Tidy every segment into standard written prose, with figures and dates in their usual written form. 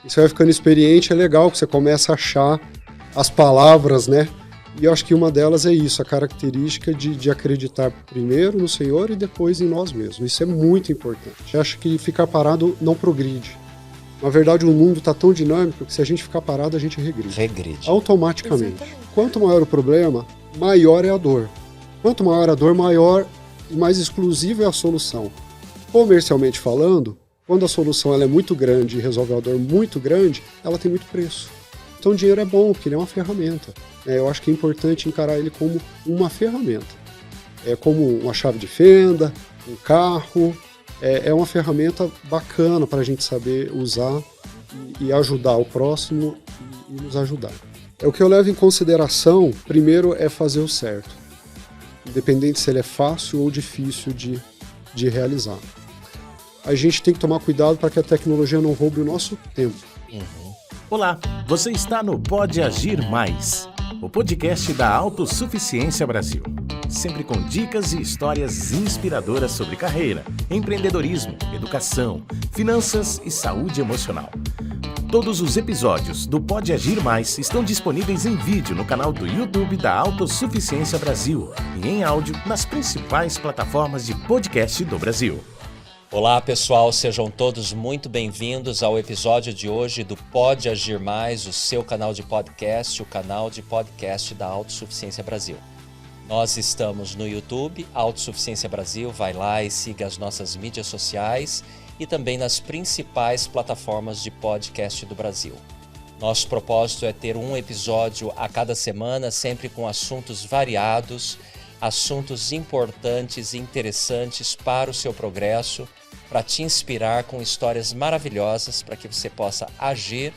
E você vai ficando experiente, é legal que você começa a achar as palavras, né? E eu acho que uma delas é isso, a característica de acreditar primeiro no Senhor e depois em nós mesmos. Isso é muito importante. Eu acho que ficar parado não progride. Na verdade, o mundo está tão dinâmico que se a gente ficar parado, a gente regride. Automaticamente. Exatamente. Quanto maior o problema, maior é a dor. Quanto maior a dor, maior e mais exclusiva é a solução. Comercialmente falando, quando a solução ela é muito grande e resolve uma dor muito grande, ela tem muito preço. Então o dinheiro é bom, porque ele é uma ferramenta. Eu acho que é importante encarar ele como uma ferramenta. É como uma chave de fenda, um carro. É uma ferramenta bacana para a gente saber usar e ajudar o próximo e nos ajudar. O que eu levo em consideração, primeiro, é fazer o certo. Independente se ele é fácil ou difícil de realizar. A gente tem que tomar cuidado para que a tecnologia não roube o nosso tempo. Olá, você está no Pode Agir Mais, o podcast da Autossuficiência Brasil. Sempre com dicas e histórias inspiradoras sobre carreira, empreendedorismo, educação, finanças e saúde emocional. Todos os episódios do Pode Agir Mais estão disponíveis em vídeo no canal do YouTube da Autossuficiência Brasil e em áudio nas principais plataformas de podcast do Brasil. Olá pessoal, sejam todos muito bem-vindos ao episódio de hoje do Pode Agir Mais, o seu canal de podcast, o canal de podcast da Autossuficiência Brasil. Nós estamos no YouTube, Autossuficiência Brasil, vai lá e siga as nossas mídias sociais e também nas principais plataformas de podcast do Brasil. Nosso propósito é ter um episódio a cada semana, sempre com assuntos variados, assuntos importantes e interessantes para o seu progresso, para te inspirar com histórias maravilhosas para que você possa agir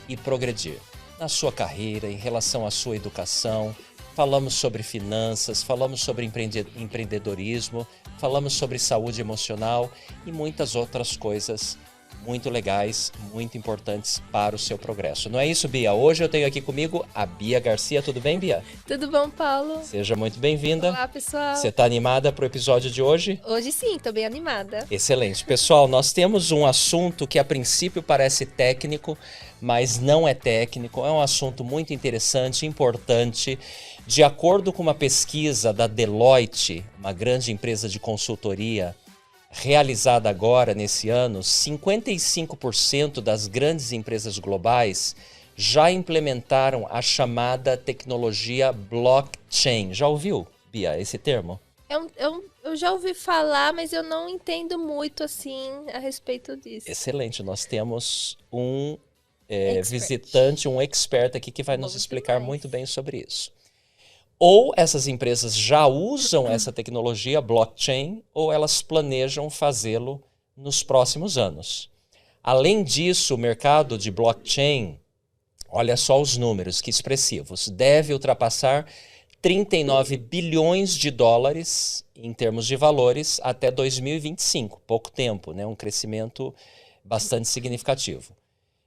e progredir na sua carreira, em relação à sua educação. Falamos sobre finanças, falamos sobre empreendedorismo, falamos sobre saúde emocional e muitas outras coisas muito legais, muito importantes para o seu progresso. Não é isso, Bia? Hoje eu tenho aqui comigo a Bia Garcia. Tudo bem, Bia? Tudo bom, Paulo? Seja muito bem-vinda. Olá, pessoal. Você está animada para o episódio de hoje? Hoje sim, tô bem animada. Excelente. Pessoal, nós temos um assunto que a princípio parece técnico, mas não é técnico. É um assunto muito interessante, importante. De acordo com uma pesquisa da Deloitte, uma grande empresa de consultoria, realizada agora nesse ano, 55% das grandes empresas globais já implementaram a chamada tecnologia blockchain. Já ouviu, Bia, esse termo? Eu já ouvi falar, mas eu não entendo muito assim a respeito disso. Excelente, nós temos um visitante, um expert aqui que vai nos explicar muito bem sobre isso. Ou essas empresas já usam essa tecnologia blockchain, ou elas planejam fazê-lo nos próximos anos. Além disso, o mercado de blockchain, olha só os números, que expressivos, deve ultrapassar 39 bilhões de dólares em termos de valores até 2025. Pouco tempo, né? Um crescimento bastante significativo.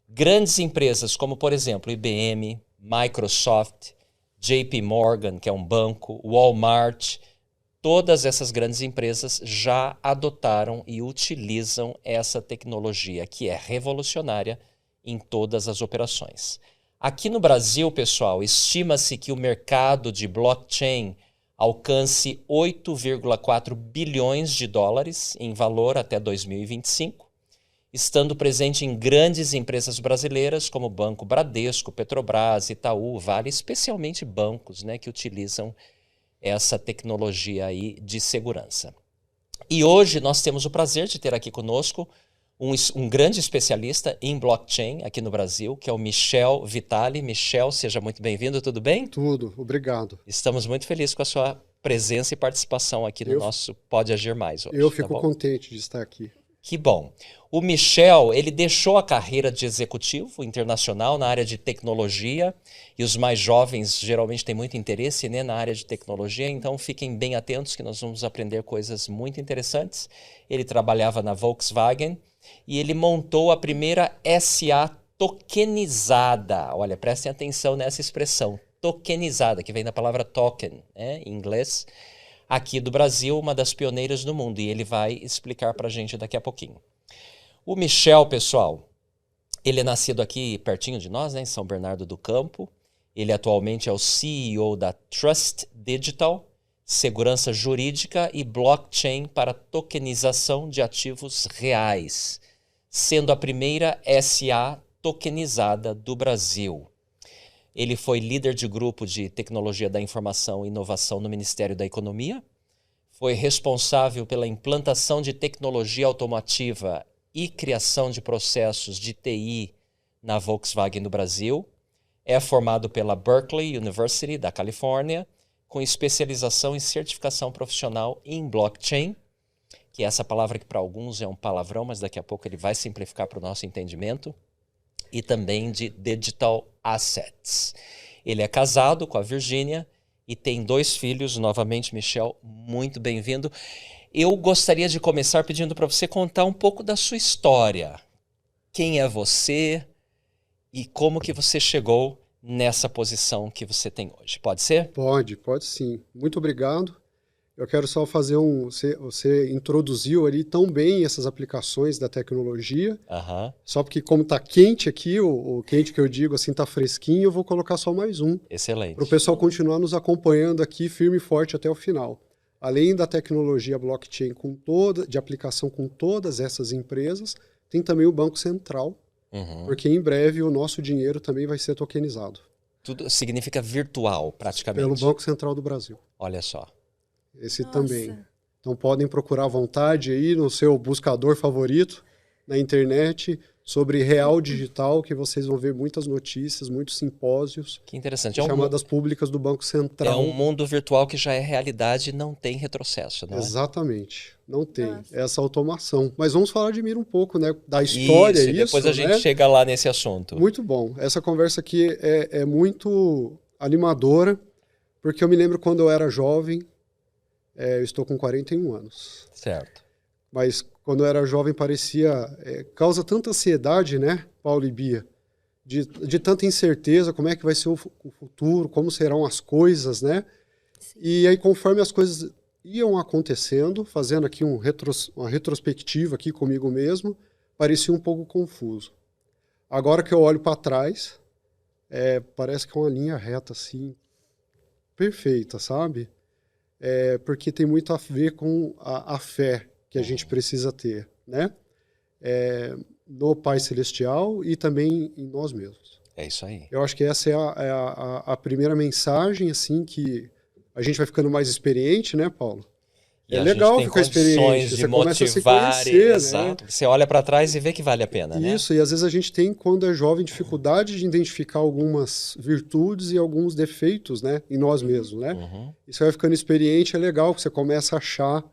Grandes empresas como, por exemplo, IBM, Microsoft, JP Morgan, que é um banco, Walmart, todas essas grandes empresas já adotaram e utilizam essa tecnologia que é revolucionária em todas as operações. Aqui no Brasil, pessoal, estima-se que o mercado de blockchain alcance 8,4 bilhões de dólares em valor até 2025. Estando presente em grandes empresas brasileiras como o Banco Bradesco, Petrobras, Itaú, Vale, especialmente bancos, né, que utilizam essa tecnologia aí de segurança. E hoje nós temos o prazer de ter aqui conosco um grande especialista em blockchain aqui no Brasil, que é o Michel Vitali. Michel, seja muito bem-vindo, tudo bem? Tudo, obrigado. Estamos muito felizes com a sua presença e participação aqui no nosso Pode Agir Mais hoje. Eu fico contente de estar aqui. Que bom. O Michel, ele deixou a carreira de executivo internacional na área de tecnologia, e os mais jovens geralmente têm muito interesse, né, na área de tecnologia, então fiquem bem atentos que nós vamos aprender coisas muito interessantes. Ele trabalhava na Volkswagen e ele montou a primeira SA tokenizada. Olha, prestem atenção nessa expressão, tokenizada, que vem da palavra token, né, em inglês. Aqui do Brasil, uma das pioneiras do mundo, e ele vai explicar para a gente daqui a pouquinho. O Michel, pessoal, Ele é nascido aqui pertinho de nós, né, em São Bernardo do Campo. Ele atualmente é o CEO da Trust Digital, segurança jurídica e blockchain para tokenização de ativos reais, sendo a primeira SA tokenizada do Brasil. Ele foi líder de grupo de tecnologia da informação e inovação no Ministério da Economia, foi responsável pela implantação de tecnologia automotiva e criação de processos de TI na Volkswagen do Brasil, é formado pela Berkeley University da Califórnia, com especialização em certificação profissional em blockchain, que é essa palavra que para alguns é um palavrão, mas daqui a pouco ele vai simplificar para o nosso entendimento, e também de digital assets. Ele é casado com a Virgínia e tem 2 filhos. Novamente, Michel, muito bem-vindo. Eu gostaria de começar pedindo para você contar um pouco da sua história. Quem é você e como que você chegou nessa posição que você tem hoje? Pode ser? Pode sim. Muito obrigado. Eu quero só fazer Você introduziu ali tão bem essas aplicações da tecnologia. Só porque como está quente aqui, o quente que eu digo assim, está fresquinho, eu vou colocar só mais um. Excelente. Para o pessoal continuar nos acompanhando aqui firme e forte até o final. Além da tecnologia blockchain de aplicação com todas essas empresas, tem também o Banco Central, porque em breve o nosso dinheiro também vai ser tokenizado. Tudo significa virtual, praticamente. Pelo Banco Central do Brasil. Olha só. Esse também. Então podem procurar à vontade aí no seu buscador favorito, na internet, sobre Real Digital, que vocês vão ver muitas notícias, muitos simpósios. Que interessante. Chamadas públicas do Banco Central. É um mundo virtual que já é realidade e não tem retrocesso, não é? Exatamente. Não tem essa automação. Mas vamos falar de Mira um pouco, né? Da história e depois a gente chega lá nesse assunto. Muito bom. Essa conversa aqui é muito animadora, porque eu me lembro quando eu era jovem, eu estou com 41 anos. Certo. Mas quando eu era jovem parecia... causa tanta ansiedade, né, Paulo e Bia? De tanta incerteza, como é que vai ser o futuro, como serão as coisas, né? Sim. E aí, conforme as coisas iam acontecendo, fazendo aqui uma retrospectiva aqui comigo mesmo, parecia um pouco confuso. Agora que eu olho para trás, parece que é uma linha reta, assim, perfeita, sabe? Porque tem muito a ver com a fé que a gente precisa ter, né? No Pai Celestial e também em nós mesmos. É isso aí. Eu acho que essa é a primeira mensagem, assim, que a gente vai ficando mais experiente, né, Paulo? E é legal ficar experiente. Você começa a se conhecer, exato. Né? Você olha para trás e vê que vale a pena, né? Isso, e às vezes a gente tem, quando é jovem, dificuldade de identificar algumas virtudes e alguns defeitos, né, em nós mesmos, né? E você vai ficando experiente, é legal, que você começa a achar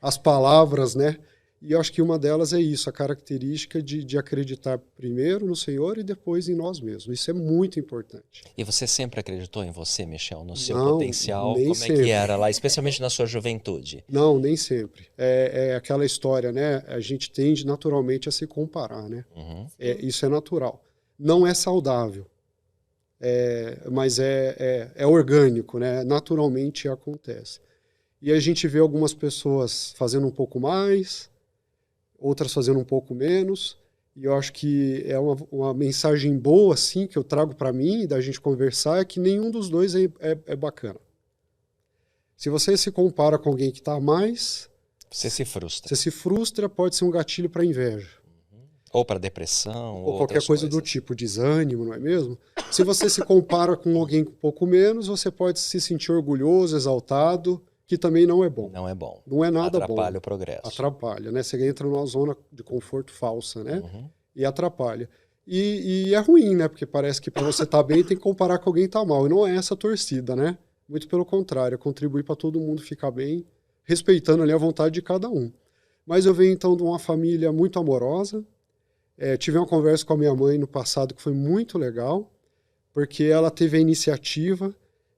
as palavras, né? E eu acho que uma delas é isso, a característica de acreditar primeiro no Senhor e depois em nós mesmos. Isso é muito importante. E você sempre acreditou em você, Michel, no seu Não, potencial? Nem Como sempre. É que era lá, especialmente na sua juventude? Não, nem sempre. É aquela história, né? A gente tende naturalmente a se comparar, né? Isso é natural. Não é saudável, mas é orgânico, né? Naturalmente acontece. E a gente vê algumas pessoas fazendo um pouco mais, outras fazendo um pouco menos, e eu acho que é uma mensagem boa, assim, que eu trago para mim, da gente conversar, é que nenhum dos dois é bacana. Se você se compara com alguém que está a mais... Você se frustra. Você se frustra, pode ser um gatilho para inveja. Ou para depressão. Ou qualquer coisa do tipo, desânimo, não é mesmo? Se você se compara com alguém um pouco menos, você pode se sentir orgulhoso, exaltado, que também não é bom. Não é bom. Não é nada bom. Atrapalha o progresso. Atrapalha, né? Você entra numa zona de conforto falsa, né? E atrapalha. E é ruim, né? Porque parece que para você estar bem tem que comparar com alguém que está mal. E não é essa torcida, né? Muito pelo contrário, é contribuir para todo mundo ficar bem, respeitando ali a vontade de cada um. Mas eu venho então de uma família muito amorosa. Tive uma conversa com a minha mãe no passado que foi muito legal, porque ela teve a iniciativa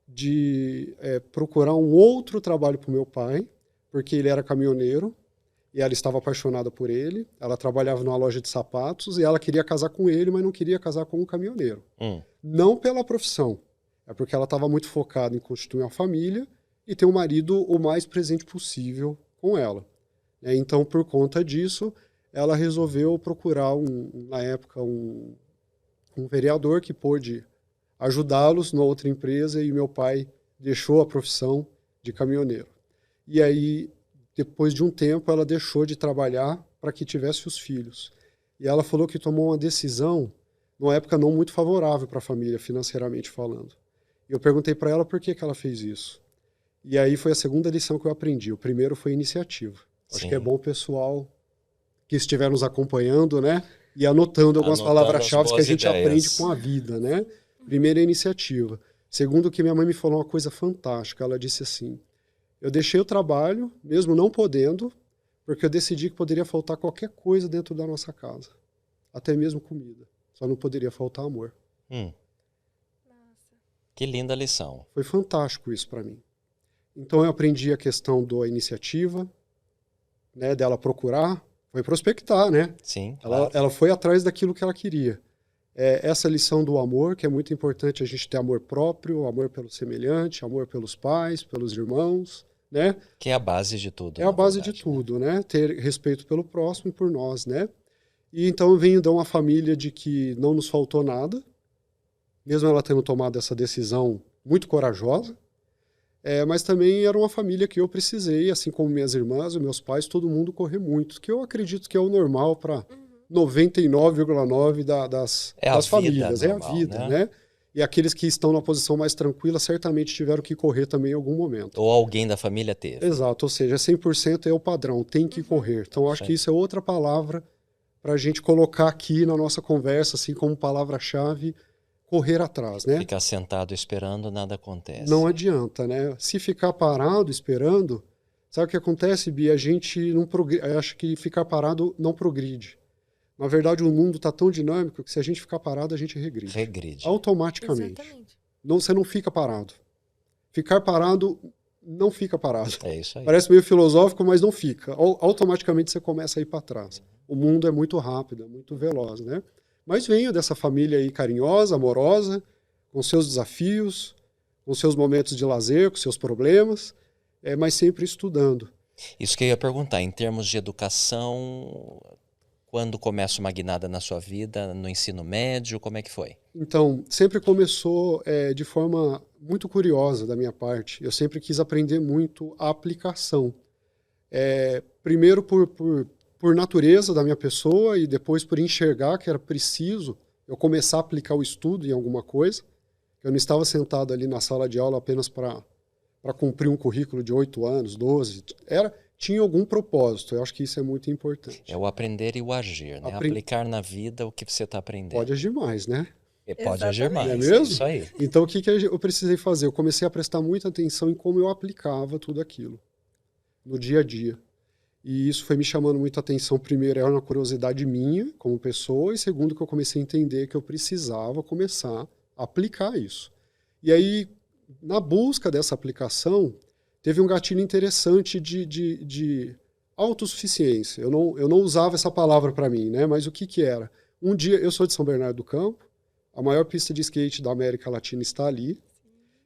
de procurar um outro trabalho para o meu pai, porque ele era caminhoneiro e ela estava apaixonada por ele. Ela trabalhava numa loja de sapatos e ela queria casar com ele, mas não queria casar com um caminhoneiro. Não pela profissão, é porque ela estava muito focada em constituir uma família e ter um marido o mais presente possível com ela. Então, por conta disso, ela resolveu procurar, na época, um um vereador que pôde ajudá-los na outra empresa e meu pai deixou a profissão de caminhoneiro. E aí, depois de um tempo, ela deixou de trabalhar para que tivesse os filhos. E ela falou que tomou uma decisão, numa época não muito favorável para a família, financeiramente falando. E eu perguntei para ela por que ela fez isso. E aí foi a segunda lição que eu aprendi. O primeiro foi iniciativa. Acho que é bom o pessoal que estiver nos acompanhando, né? E anotando algumas palavras-chave que a gente aprende com a vida, né? Primeiro é iniciativa. Segundo, que minha mãe me falou uma coisa fantástica. Ela disse assim, eu deixei o trabalho, mesmo não podendo, porque eu decidi que poderia faltar qualquer coisa dentro da nossa casa. Até mesmo comida. Só não poderia faltar amor. Que linda lição. Foi fantástico isso para mim. Então eu aprendi a questão da iniciativa, né, dela procurar, foi prospectar, né? Sim, ela foi atrás daquilo que ela queria. Essa lição do amor, que é muito importante a gente ter amor próprio, amor pelo semelhante, amor pelos pais, pelos irmãos, né? Que é a base de tudo. É a base de tudo, né? Ter respeito pelo próximo e por nós, né? E então eu venho de uma família de que não nos faltou nada, mesmo ela tendo tomado essa decisão muito corajosa, mas também era uma família que eu precisei, assim como minhas irmãs, os meus pais, todo mundo correr muito, que eu acredito que é o normal para 99,9% das famílias. É a vida, né? E aqueles que estão na posição mais tranquila certamente tiveram que correr também em algum momento. Ou alguém da família teve. Exato, ou seja, 100% é o padrão, tem que correr. Então acho que isso é outra palavra para a gente colocar aqui na nossa conversa, assim como palavra-chave, correr atrás, né? Ficar sentado esperando, nada acontece. Não adianta, né? Se ficar parado esperando, sabe o que acontece, Bia? A gente não acha que ficar parado não progride. Na verdade, o mundo está tão dinâmico que se a gente ficar parado, a gente regride. Regride. Automaticamente. Exatamente. Você não fica parado. Ficar parado não fica parado. É isso aí. Parece meio filosófico, mas não fica. Automaticamente você começa a ir para trás. O mundo é muito rápido, é muito veloz, né? Mas venho dessa família aí carinhosa, amorosa, com seus desafios, com seus momentos de lazer, com seus problemas, mas sempre estudando. Isso que eu ia perguntar, em termos de educação, quando começa uma guinada na sua vida, no ensino médio, como é que foi? Então, sempre começou de forma muito curiosa da minha parte. Eu sempre quis aprender muito a aplicação. Primeiro por natureza da minha pessoa e depois por enxergar que era preciso eu começar a aplicar o estudo em alguma coisa. Eu não estava sentado ali na sala de aula apenas para cumprir um currículo de 8 anos, 12. Tinha algum propósito. Eu acho que isso é muito importante. É o aprender e o agir, né? Aplicar na vida o que você está aprendendo. Pode agir mais, né? Pode agir mais, não é mesmo? Isso aí. Então, o que eu precisei fazer? Eu comecei a prestar muita atenção em como eu aplicava tudo aquilo no dia a dia. E isso foi me chamando muita atenção. Primeiro, era uma curiosidade minha como pessoa, e segundo, que eu comecei a entender que eu precisava começar a aplicar isso. E aí, na busca dessa aplicação, teve um gatilho interessante de autossuficiência. Eu não usava essa palavra para mim, né? Mas o que era? Um dia, eu sou de São Bernardo do Campo, a maior pista de skate da América Latina está ali.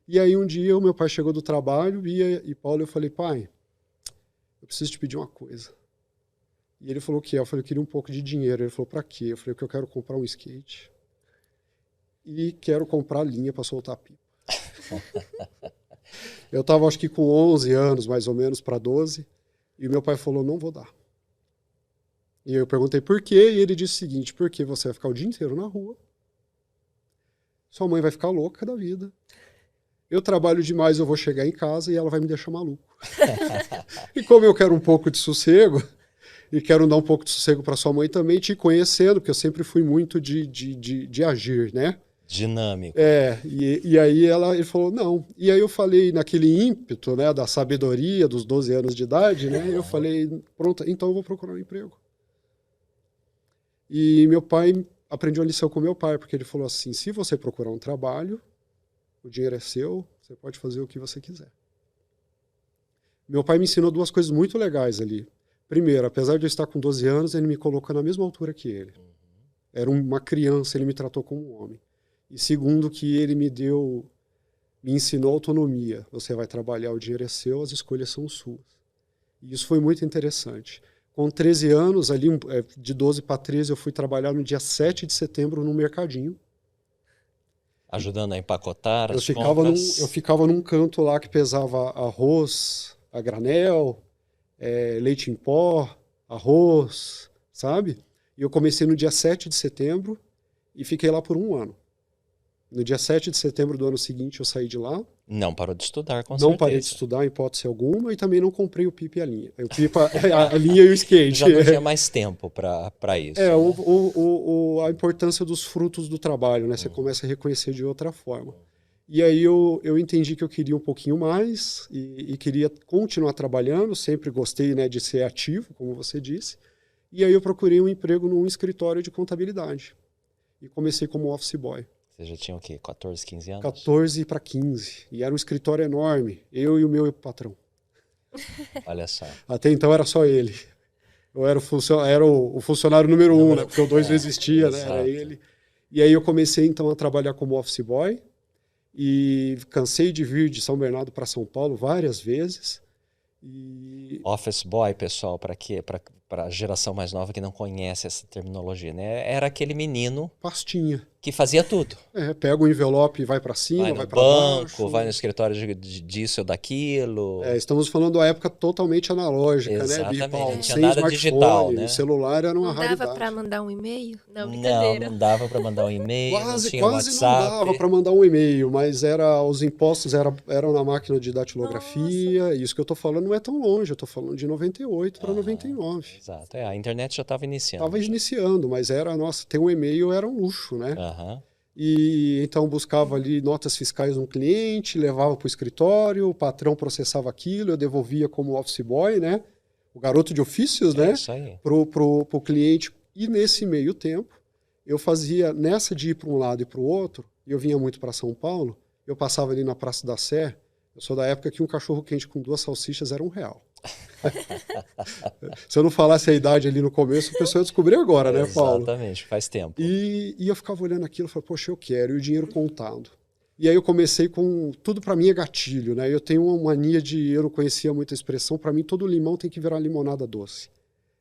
E aí um dia o meu pai chegou do trabalho, e Paulo, eu falei, pai, eu preciso te pedir uma coisa. E ele falou o quê? Eu falei, eu queria um pouco de dinheiro. Ele falou, pra quê? Eu falei, que eu quero comprar um skate e quero comprar linha para soltar pipa. Eu estava, acho que com 11 anos, mais ou menos, para 12, e meu pai falou, não vou dar. E eu perguntei por quê, e ele disse o seguinte, porque você vai ficar o dia inteiro na rua, sua mãe vai ficar louca da vida, eu trabalho demais, eu vou chegar em casa e ela vai me deixar maluco. E como eu quero um pouco de sossego, e quero dar um pouco de sossego para sua mãe também, te conhecendo, porque eu sempre fui muito de agir, né? Dinâmico. E aí ele falou, não. E aí eu falei, naquele ímpeto, né, da sabedoria dos 12 anos de idade, né, eu falei, pronto, então eu vou procurar um emprego. E meu pai, aprendi uma lição com meu pai, porque ele falou assim, se você procurar um trabalho, o dinheiro é seu, você pode fazer o que você quiser. Meu pai me ensinou duas coisas muito legais ali. Primeiro, apesar de eu estar com 12 anos, ele me colocou na mesma altura que ele. Era uma criança, ele me tratou como um homem. E segundo, que ele me ensinou autonomia. Você vai trabalhar, o dinheiro é seu, as escolhas são suas. E isso foi muito interessante. Com 13 anos, ali de 12 para 13, eu fui trabalhar no dia 7 de setembro no mercadinho, Ajudando a empacotar Eu as ficava compras. eu ficava num canto lá que pesava arroz a granel, leite em pó, arroz, sabe? E eu comecei no dia 7 de setembro e fiquei lá por um ano. No dia 7 de setembro do ano seguinte eu saí de lá, Não parou de estudar, com não parei de certeza. estudar em hipótese alguma e também não comprei o pipa e a linha. O pipa, a linha e o skate. Já não tinha mais tempo para isso. É, né? a importância dos frutos do trabalho, né? Você começa a reconhecer de outra forma. E aí eu entendi que eu queria um pouquinho mais e queria continuar trabalhando, sempre gostei, né, de ser ativo, como você disse. E aí eu procurei um emprego num escritório de contabilidade. E comecei como office boy. Você já tinha o quê? 14, 15 anos? 14 para 15. E era um escritório enorme, eu e o meu patrão. Olha só. Até então era só ele. Eu era o funcionário número um, né? Porque o dois não existia, né? Era exato. ele. E aí eu comecei então a trabalhar como office boy e cansei de vir de São Bernardo para São Paulo várias vezes. E Office boy, pessoal, para quê? Para a geração mais nova que não conhece essa terminologia, né? Era aquele menino pastinha. que fazia tudo. Pega o envelope e vai para cima, Vai vai no para banco, baixo. vai no escritório disso ou daquilo. Estamos falando da época totalmente analógica, Exatamente, né, Paulo? não tinha Sem nada smartphone, digital, né? o celular era uma Não dava raridade. pra mandar um e-mail? Não, Não, brincadeira. não dava para mandar um e-mail, não Quase tinha não WhatsApp. dava para mandar um e-mail, mas os impostos eram na máquina de datilografia. E isso que eu estou falando não é tão longe, eu estou falando de 98 para 99. Exato, a internet já estava iniciando. Estava iniciando, mas ter um e-mail era um luxo, né? Aham. E então buscava ali notas fiscais de um cliente, levava para o escritório, o patrão processava aquilo, eu devolvia como office boy, né? O garoto de ofícios, É né? isso aí. Pro cliente. E nesse meio tempo, eu fazia, nessa de ir para um lado e para o outro, e eu vinha muito para São Paulo, eu passava ali na Praça da Sé, eu sou da época que um cachorro quente com 2 salsichas era R$1. Se eu não falasse a idade ali no começo, o pessoal ia descobrir agora, né, Paulo? Exatamente, faz tempo. E eu ficava olhando aquilo e falei, poxa, eu quero, e o dinheiro contado. E aí eu comecei com, tudo para mim é gatilho, né? Eu tenho uma mania eu não conhecia muita expressão, para mim todo limão tem que virar limonada doce.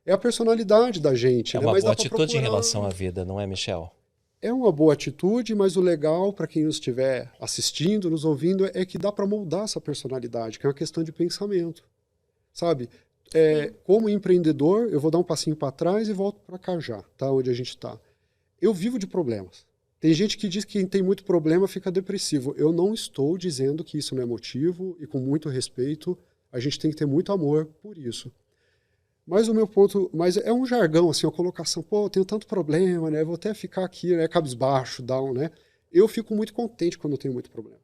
É a personalidade da gente, É né? uma Mas boa dá pra atitude em procurar. relação à vida, não é, Michel? É uma boa atitude, mas o legal para quem nos estiver assistindo, nos ouvindo, é que dá para moldar essa personalidade, que é uma questão de pensamento, sabe? Como empreendedor, eu vou dar um passinho para trás e volto para cá já, tá? Onde a gente está. Eu vivo de problemas. Tem gente que diz que quem tem muito problema fica depressivo. Eu não estou dizendo que isso não é motivo, e com muito respeito, a gente tem que ter muito amor por isso. Mas o meu ponto, mas é um jargão, assim, uma colocação, pô, eu tenho tanto problema, né? Vou até ficar aqui, né, cabisbaixo, down, né? Eu fico muito contente quando eu tenho muito problema.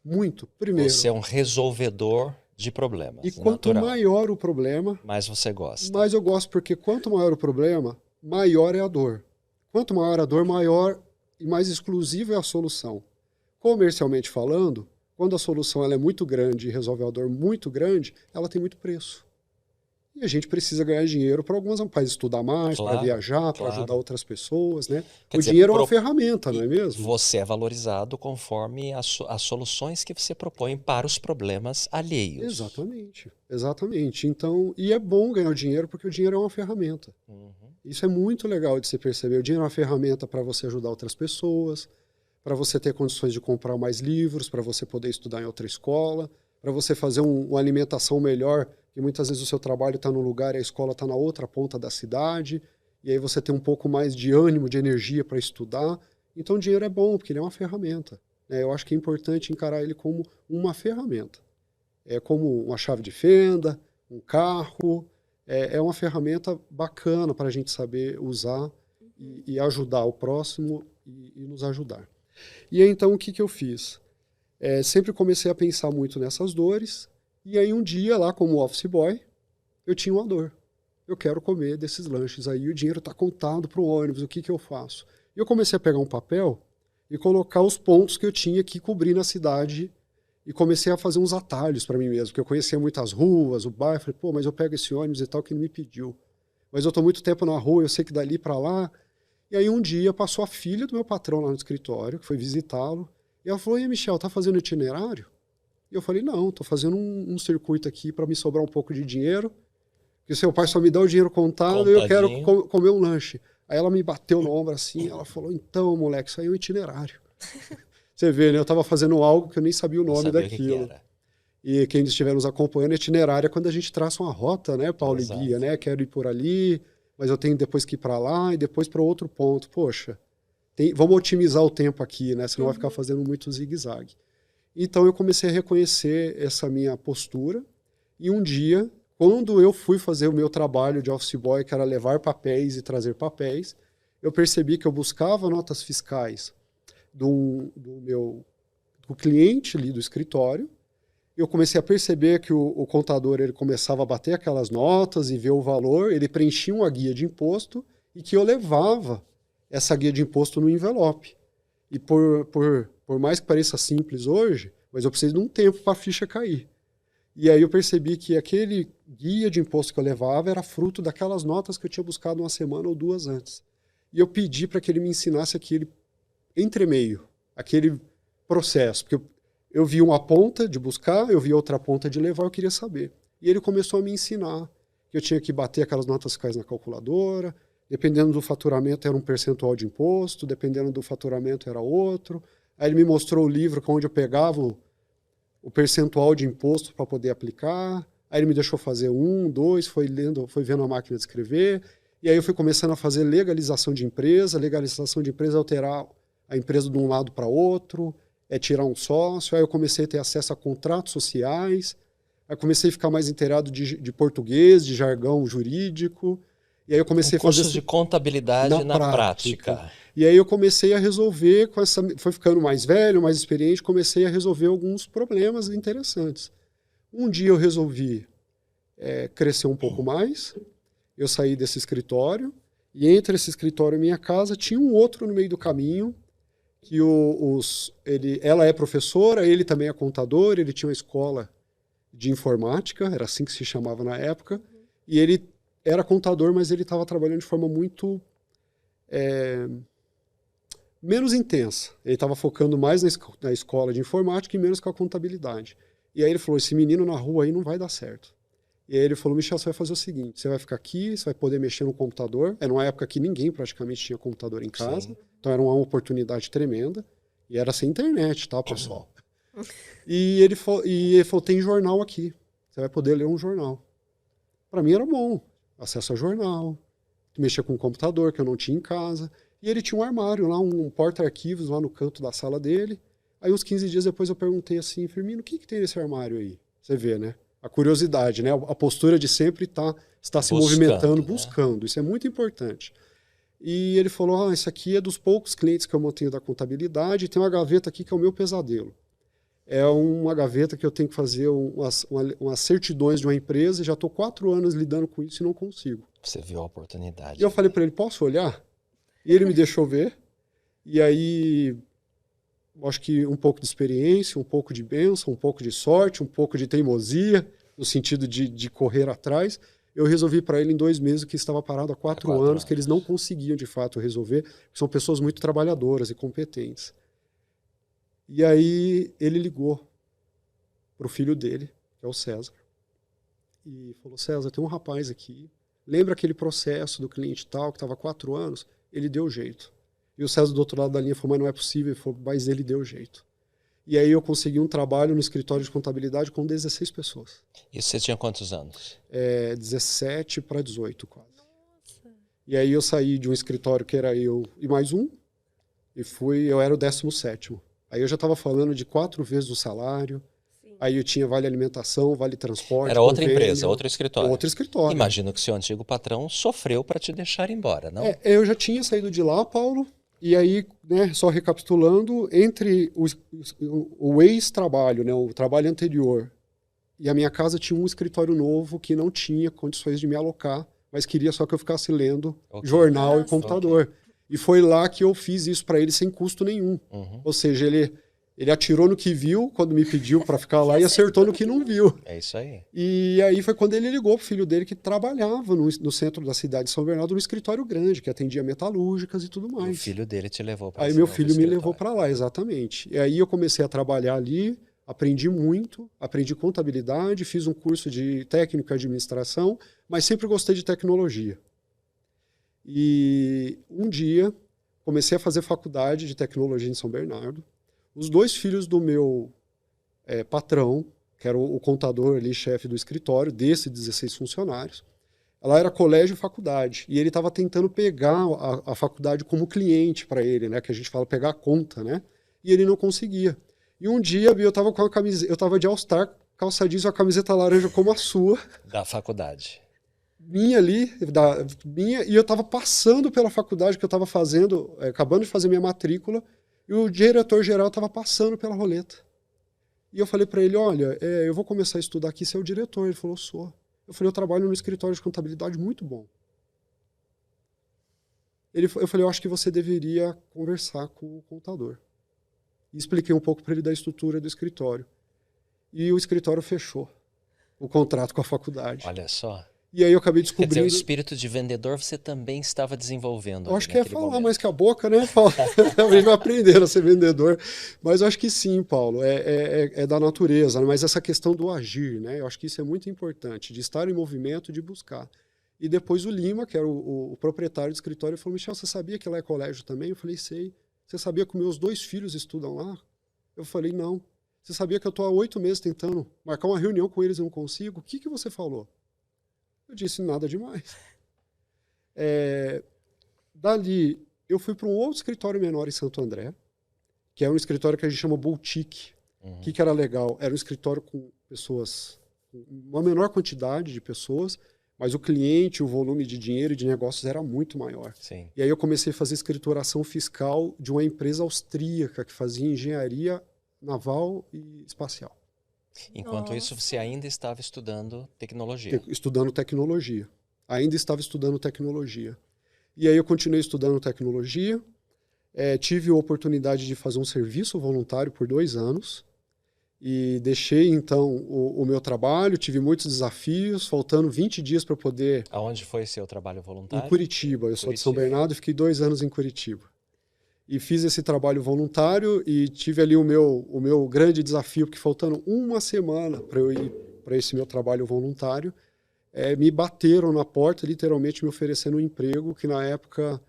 Muito, primeiro. Você é um resolvedor de problemas. E quanto natural. maior o problema, Mais você gosta. mais eu gosto, porque quanto maior o problema, maior é a dor. Quanto maior a dor, maior e mais exclusiva é a solução. Comercialmente falando, quando a solução ela é muito grande e resolve a dor muito grande, ela tem muito preço. E a gente precisa ganhar dinheiro para estudar mais, Claro, para viajar, para claro. ajudar outras pessoas, né? Quer O dizer, dinheiro é uma ferramenta, não é mesmo? Você é valorizado conforme as soluções que você propõe para os problemas alheios. Exatamente, exatamente. Então, e é bom ganhar dinheiro porque o dinheiro é uma ferramenta. Uhum. Isso é muito legal de se perceber. O dinheiro é uma ferramenta para você ajudar outras pessoas, para você ter condições de comprar mais livros, para você poder estudar em outra escola, para você fazer uma alimentação melhor, que muitas vezes o seu trabalho está num lugar e a escola está na outra ponta da cidade, e aí você tem um pouco mais de ânimo, de energia para estudar. Então o dinheiro é bom, porque ele é uma ferramenta. Eu acho que é importante encarar ele como uma ferramenta. É como uma chave de fenda, um carro, é uma ferramenta bacana para a gente saber usar e ajudar o próximo e nos ajudar. E aí, então, o que eu fiz? Sempre comecei a pensar muito nessas dores, e aí um dia, lá como office boy, eu tinha uma dor. Eu quero comer desses lanches aí, o dinheiro está contado para o ônibus, o que eu faço? E eu comecei a pegar um papel e colocar os pontos que eu tinha que cobrir na cidade, e comecei a fazer uns atalhos para mim mesmo, porque eu conhecia muitas ruas, o bairro, falei, pô, mas eu pego esse ônibus e tal que ele me pediu. Mas eu estou muito tempo na rua, eu sei que dali para lá. E aí um dia passou a filha do meu patrão lá no escritório, que foi visitá-lo, e ela falou, e Michel, tá fazendo itinerário? E eu falei, não, estou fazendo um circuito aqui para me sobrar um pouco de dinheiro, porque seu pai só me dá o dinheiro contado e eu quero comer um lanche. Aí ela me bateu no ombro assim, ela falou, então, moleque, isso aí é um itinerário. Você vê, né? Eu estava fazendo algo que eu nem sabia o Não nome sabia o que daquilo. era. E quem estiver nos acompanhando, a itinerária é quando a gente traça uma rota, né, Paulo Exato. e Guia, né? Quero ir por ali, mas eu tenho depois que ir para lá e depois para outro ponto. Poxa, vamos otimizar o tempo aqui, né? Senão vai ficar fazendo muito zigue-zague. Então eu comecei a reconhecer essa minha postura e um dia, quando eu fui fazer o meu trabalho de office boy, que era levar papéis e trazer papéis, eu percebi que eu buscava notas fiscais do cliente ali do escritório. Eu comecei a perceber que o contador ele começava a bater aquelas notas e ver o valor, ele preenchia uma guia de imposto e que eu levava essa guia de imposto no envelope. E por mais que pareça simples hoje, mas eu preciso de um tempo para a ficha cair. E aí eu percebi que aquele guia de imposto que eu levava era fruto daquelas notas que eu tinha buscado uma semana ou duas antes. E eu pedi para que ele me ensinasse aquele entremeio, aquele processo, porque eu vi uma ponta de buscar, eu vi outra ponta de levar, eu queria saber. E ele começou a me ensinar que eu tinha que bater aquelas notas fiscais na calculadora, dependendo do faturamento era um percentual de imposto, dependendo do faturamento era outro. Aí ele me mostrou o livro onde eu pegava o percentual de imposto para poder aplicar. Aí ele me deixou fazer 1, 2, foi vendo a máquina de escrever. E aí eu fui começando a fazer legalização de empresa é alterar a empresa de um lado para outro, é tirar um sócio. Aí eu comecei a ter acesso a contratos sociais, aí comecei a ficar mais inteirado de português, de jargão jurídico. E aí eu comecei a fazer cursos de contabilidade na prática. E aí eu comecei a resolver, foi ficando mais velho, mais experiente, comecei a resolver alguns problemas interessantes. Um dia eu resolvi crescer um pouco mais, eu saí desse escritório, e entre esse escritório e minha casa tinha um outro no meio do caminho, que ela é professora, ele também é contador, ele tinha uma escola de informática, era assim que se chamava na época, e ele era contador, mas ele estava trabalhando de forma muito menos intensa. Ele estava focando mais na escola de informática e menos com a contabilidade. E aí ele falou, esse menino na rua aí não vai dar certo. E aí ele falou, Michel, você vai fazer o seguinte, você vai ficar aqui, você vai poder mexer no computador. Era uma época que ninguém praticamente tinha computador em casa, sim. Então era uma oportunidade tremenda. E era sem internet, tá, pessoal? E ele falou, tem jornal aqui, você vai poder ler um jornal. Para mim era bom, acesso a jornal, mexer com o computador, que eu não tinha em casa. E ele tinha um armário lá, um porta-arquivos lá no canto da sala dele. Aí uns 15 dias depois eu perguntei assim, Firmino, o que tem nesse armário aí? Você vê, né? A curiosidade, né? A postura de sempre está se movimentando, buscando. Né? Isso é muito importante. E ele falou, isso aqui é dos poucos clientes que eu mantenho da contabilidade, e tem uma gaveta aqui que é o meu pesadelo. É uma gaveta que eu tenho que fazer umas certidões de uma empresa, e já estou 4 anos lidando com isso e não consigo. Você viu a oportunidade. E eu falei para ele, posso olhar? E ele me deixou ver. E aí, acho que um pouco de experiência, um pouco de bênção, um pouco de sorte, um pouco de teimosia, no sentido de correr atrás. Eu resolvi para ele em 2 meses o que estava parado há 4 anos, que eles não conseguiam de fato resolver, porque são pessoas muito trabalhadoras e competentes. E aí ele ligou para o filho dele, que é o César, e falou, César, tem um rapaz aqui, lembra aquele processo do cliente tal, que estava há 4 anos? Ele deu jeito. E o César do outro lado da linha falou, mas não é possível, ele falou, mas ele deu jeito. E aí eu consegui um trabalho no escritório de contabilidade com 16 pessoas. E você tinha quantos anos? 17 para 18 quase. Nossa. E aí eu saí de um escritório que era eu e mais um, e eu era o 17º. Aí eu já estava falando de 4 vezes o salário, sim. Aí eu tinha vale alimentação, vale transporte. Era outra empresa, outro escritório. Outro escritório. Imagino que seu antigo patrão sofreu para te deixar embora, não? Eu já tinha saído de lá, Paulo. E aí, né, só recapitulando, entre o ex-trabalho, né, o trabalho anterior, e a minha casa tinha um escritório novo que não tinha condições de me alocar, mas queria só que eu ficasse lendo jornal e computador. Okay. E foi lá que eu fiz isso para ele sem custo nenhum. Uhum. Ou seja, ele atirou no que viu quando me pediu para ficar lá e acertou no que não viu. É isso aí. E aí foi quando ele ligou pro filho dele que trabalhava no centro da cidade de São Bernardo, num escritório grande, que atendia metalúrgicas e tudo mais. E o filho dele te levou para lá. Aí meu filho me levou para lá, exatamente. E aí eu comecei a trabalhar ali, aprendi muito, aprendi contabilidade, fiz um curso de técnico e administração, mas sempre gostei de tecnologia. E um dia comecei a fazer faculdade de tecnologia em São Bernardo. Os 2 filhos do meu patrão, que era o contador ali, chefe do escritório, desses 16 funcionários, ela era colégio e faculdade. E ele estava tentando pegar a faculdade como cliente para ele, né? Que a gente fala pegar a conta, né? E ele não conseguia. E um dia eu estava com a camiseta, eu estava de All-Star, calça jeans e a camiseta laranja como a sua. Da faculdade. Minha ali, e eu estava passando pela faculdade que eu estava fazendo, acabando de fazer minha matrícula, e o diretor-geral estava passando pela roleta. E eu falei para ele, olha, eu vou começar a estudar aqui, você é o diretor. Ele falou, sou. Eu falei, eu trabalho no escritório de contabilidade muito bom. Eu falei, eu acho que você deveria conversar com o contador. E expliquei um pouco para ele da estrutura do escritório. E o escritório fechou o contrato com a faculdade. Olha só. E aí eu acabei Quer descobrindo... dizer, o espírito de vendedor você também estava desenvolvendo. Eu acho que é falar momento. mais que a boca, né, Paulo? A gente vai aprender a ser vendedor. Mas eu acho que sim, Paulo, é da natureza. Mas essa questão do agir, né? Eu acho que isso é muito importante, de estar em movimento, de buscar. E depois o Lima, que era o proprietário do escritório, falou, Michel, você sabia que lá é colégio também? Eu falei, sei. Você sabia que meus 2 filhos estudam lá? Eu falei, não. Você sabia que eu estou há 8 meses tentando marcar uma reunião com eles e não consigo? O que você falou? Eu disse, nada demais. Dali, eu fui para um outro escritório menor em Santo André, que é um escritório que a gente chama boutique. O que era legal? Era um escritório com pessoas, uma menor quantidade de pessoas, mas o cliente, o volume de dinheiro e de negócios era muito maior. Sim. E aí eu comecei a fazer escrituração fiscal de uma empresa austríaca que fazia engenharia naval e espacial. Enquanto isso, você ainda estava estudando tecnologia. Estudando tecnologia. Ainda estava estudando tecnologia. E aí eu continuei estudando tecnologia. Tive a oportunidade de fazer um serviço voluntário por 2 anos. E deixei, então, o meu trabalho. Tive muitos desafios, faltando 20 dias para poder... Aonde foi seu trabalho voluntário? Em Curitiba. Eu sou de São Bernardo e fiquei 2 anos em Curitiba. E fiz esse trabalho voluntário e tive ali o meu grande desafio, porque faltando 1 semana para eu ir para esse meu trabalho voluntário, me bateram na porta, literalmente me oferecendo um emprego, que na época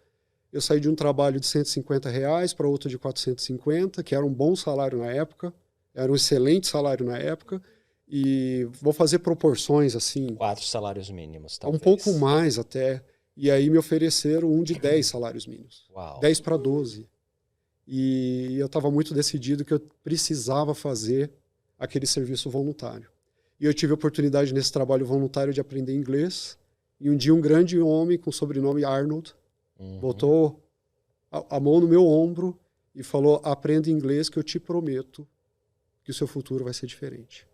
eu saí de um trabalho de R$150 para outro de 450, que era um bom salário na época, era um excelente salário na época, e vou fazer proporções assim... 4 salários mínimos, talvez. Um pouco mais até... E aí me ofereceram um de 10 salários mínimos. Uau. 10 para 12. E eu estava muito decidido que eu precisava fazer aquele serviço voluntário. E eu tive a oportunidade nesse trabalho voluntário de aprender inglês. E um dia um grande homem com o sobrenome Arnold botou a mão no meu ombro e falou, aprenda inglês que eu te prometo que o seu futuro vai ser diferente.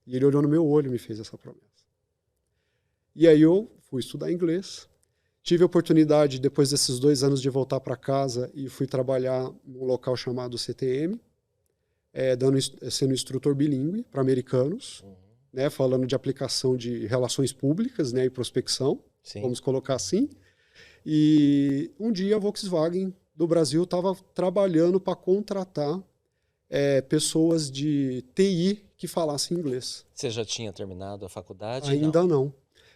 E ele olhou no meu olho e me fez essa promessa. E aí eu fui estudar inglês. Tive a oportunidade, depois desses 2 anos, de voltar para casa e fui trabalhar num local chamado CTM, sendo instrutor bilíngue para americanos, né, falando de aplicação de relações públicas, né, e prospecção, Sim. vamos colocar assim. E um dia a Volkswagen do Brasil estava trabalhando para contratar pessoas de TI que falassem inglês. Você já tinha terminado a faculdade? Ainda não.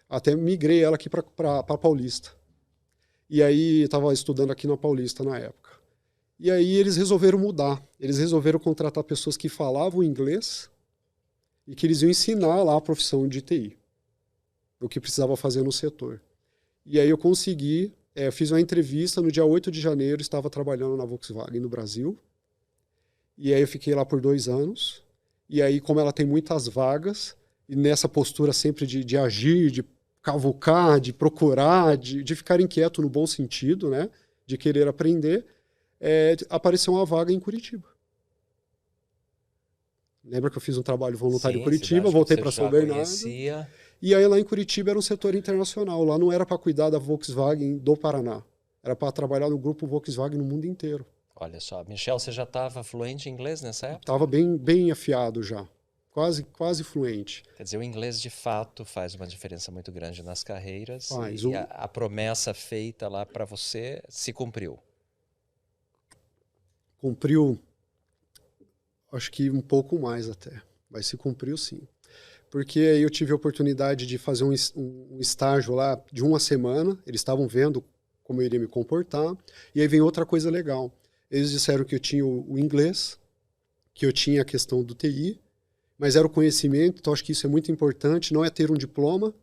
Até migrei ela aqui para Paulista. E aí estava estudando aqui na Paulista na época. E aí eles resolveram mudar. Eles resolveram contratar pessoas que falavam inglês e que eles iam ensinar lá a profissão de TI, o que precisava fazer no setor. E aí eu consegui, fiz uma entrevista no dia 8 de janeiro, estava trabalhando na Volkswagen no Brasil. E aí eu fiquei lá por 2 anos. E aí, como ela tem muitas vagas, e nessa postura sempre de agir, de cavucar, de procurar, de ficar inquieto no bom sentido, né? De querer aprender, apareceu uma vaga em Curitiba. Lembra que eu fiz um trabalho voluntário em Curitiba, voltei para São Bernardo. Conhecia. E aí lá em Curitiba era um setor internacional. Lá não era para cuidar da Volkswagen do Paraná. Era para trabalhar no grupo Volkswagen no mundo inteiro. Olha só, Michel, você já estava fluente em inglês nessa época? Estava bem afiado já. Quase fluente. Quer dizer, o inglês de fato faz uma diferença muito grande nas carreiras. Faz. E a promessa feita lá para você se cumpriu. Cumpriu, acho que um pouco mais até. Mas se cumpriu sim. Porque aí eu tive a oportunidade de fazer um estágio lá de 1 semana. Eles estavam vendo como eu iria me comportar. E aí vem outra coisa legal. Eles disseram que eu tinha o inglês, que eu tinha a questão do TI, mas era o conhecimento, então acho que isso é muito importante, não é ter um diploma,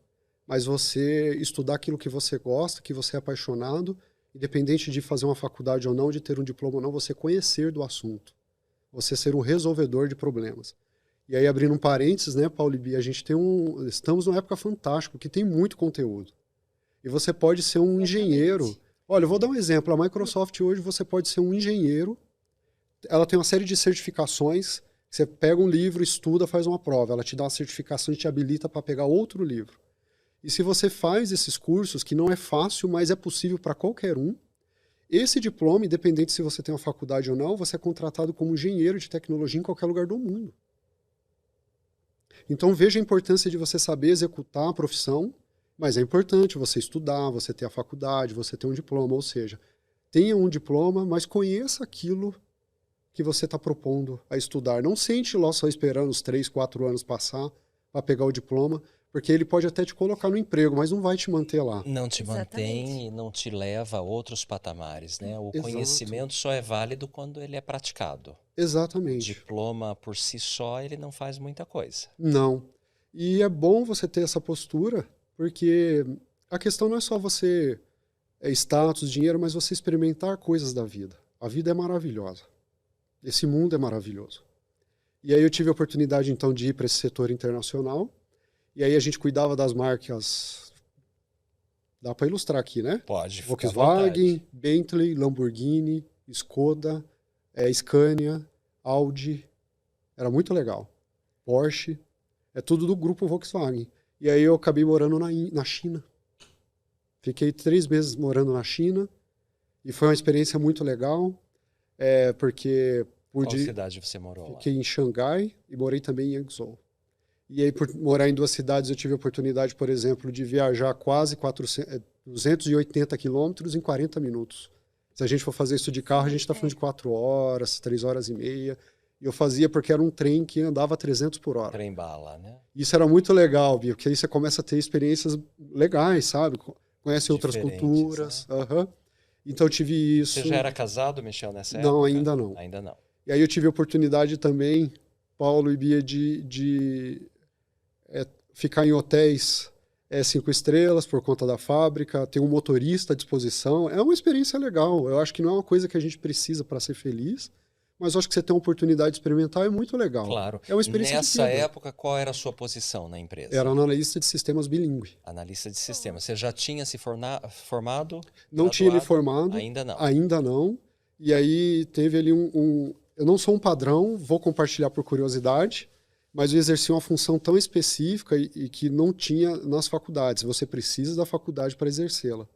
mas você estudar aquilo que você gosta, que você é apaixonado, independente de fazer uma faculdade ou não, de ter um diploma ou não, você conhecer do assunto, você ser um resolvedor de problemas. E aí, abrindo um parênteses, né, Paulo e Bia, a gente estamos numa época fantástica, que tem muito conteúdo. E você pode ser um engenheiro. Olha, eu vou dar um exemplo. A Microsoft hoje, você pode ser um engenheiro, ela tem uma série de certificações, você pega um livro, estuda, faz uma prova, ela te dá uma certificação e te habilita para pegar outro livro. E se você faz esses cursos, que não é fácil, mas é possível para qualquer um, esse diploma, independente se você tem uma faculdade ou não, você é contratado como engenheiro de tecnologia em qualquer lugar do mundo. Então veja a importância de você saber executar a profissão, mas é importante você estudar, você ter a faculdade, você ter um diploma, ou seja, tenha um diploma, mas conheça aquilo que você está propondo a estudar. Não sente lá só esperando os 3, 4 anos passar para pegar o diploma, porque ele pode até te colocar no emprego, mas não vai te manter lá. Não te mantém Exatamente. e não te leva a outros patamares, né? O Exato. conhecimento só é válido quando ele é praticado. O Exatamente. diploma por si só, ele não faz muita coisa. Não. E é bom você ter essa postura, porque a questão não é só você status, dinheiro, mas você experimentar coisas da vida. A vida é maravilhosa. Esse mundo é maravilhoso. E aí eu tive a oportunidade, então, de ir para esse setor internacional. E aí a gente cuidava das marcas... Dá para ilustrar aqui, né? Pode, fica à Volkswagen, vontade. Bentley, Lamborghini, Skoda, Scania, Audi. Era muito legal. Porsche. É tudo do grupo Volkswagen. E aí eu acabei morando na China. Fiquei 3 meses morando na China. E foi uma experiência muito legal. Porque Qual pude... cidade você morou lá? Fiquei em Xangai e morei também em Hangzhou. E aí, por morar em 2 cidades, eu tive a oportunidade, por exemplo, de viajar quase 280 quilômetros em 40 minutos. Se a gente for fazer isso de carro, a gente está falando de 4 horas, 3 horas e meia. E eu fazia porque era um trem que andava a 300 por hora. Trem bala, né? Isso era muito legal, Bia, porque aí você começa a ter experiências legais, sabe? Conhece outras Diferentes, culturas. né? Aham. Então eu tive isso. Você já era casado, Michel, nessa época? Não, ainda não. Ainda não. E aí eu tive a oportunidade também, Paulo e Bia, de ficar em hotéis 5 estrelas por conta da fábrica, ter um motorista à disposição. É uma experiência legal. Eu acho que não é uma coisa que a gente precisa para ser feliz, mas eu acho que você ter uma oportunidade de experimentar é muito legal. Claro. É uma experiência Nessa de vida. época, qual era a sua posição na empresa? Era analista de sistemas bilíngue. Analista de sistemas. Você já tinha se formado? Não tinha me graduado? formado. Ainda não. Ainda não. E aí teve ali eu não sou um padrão, vou compartilhar por curiosidade, mas eu exerci uma função tão específica e que não tinha nas faculdades. Você precisa da faculdade para exercê-la,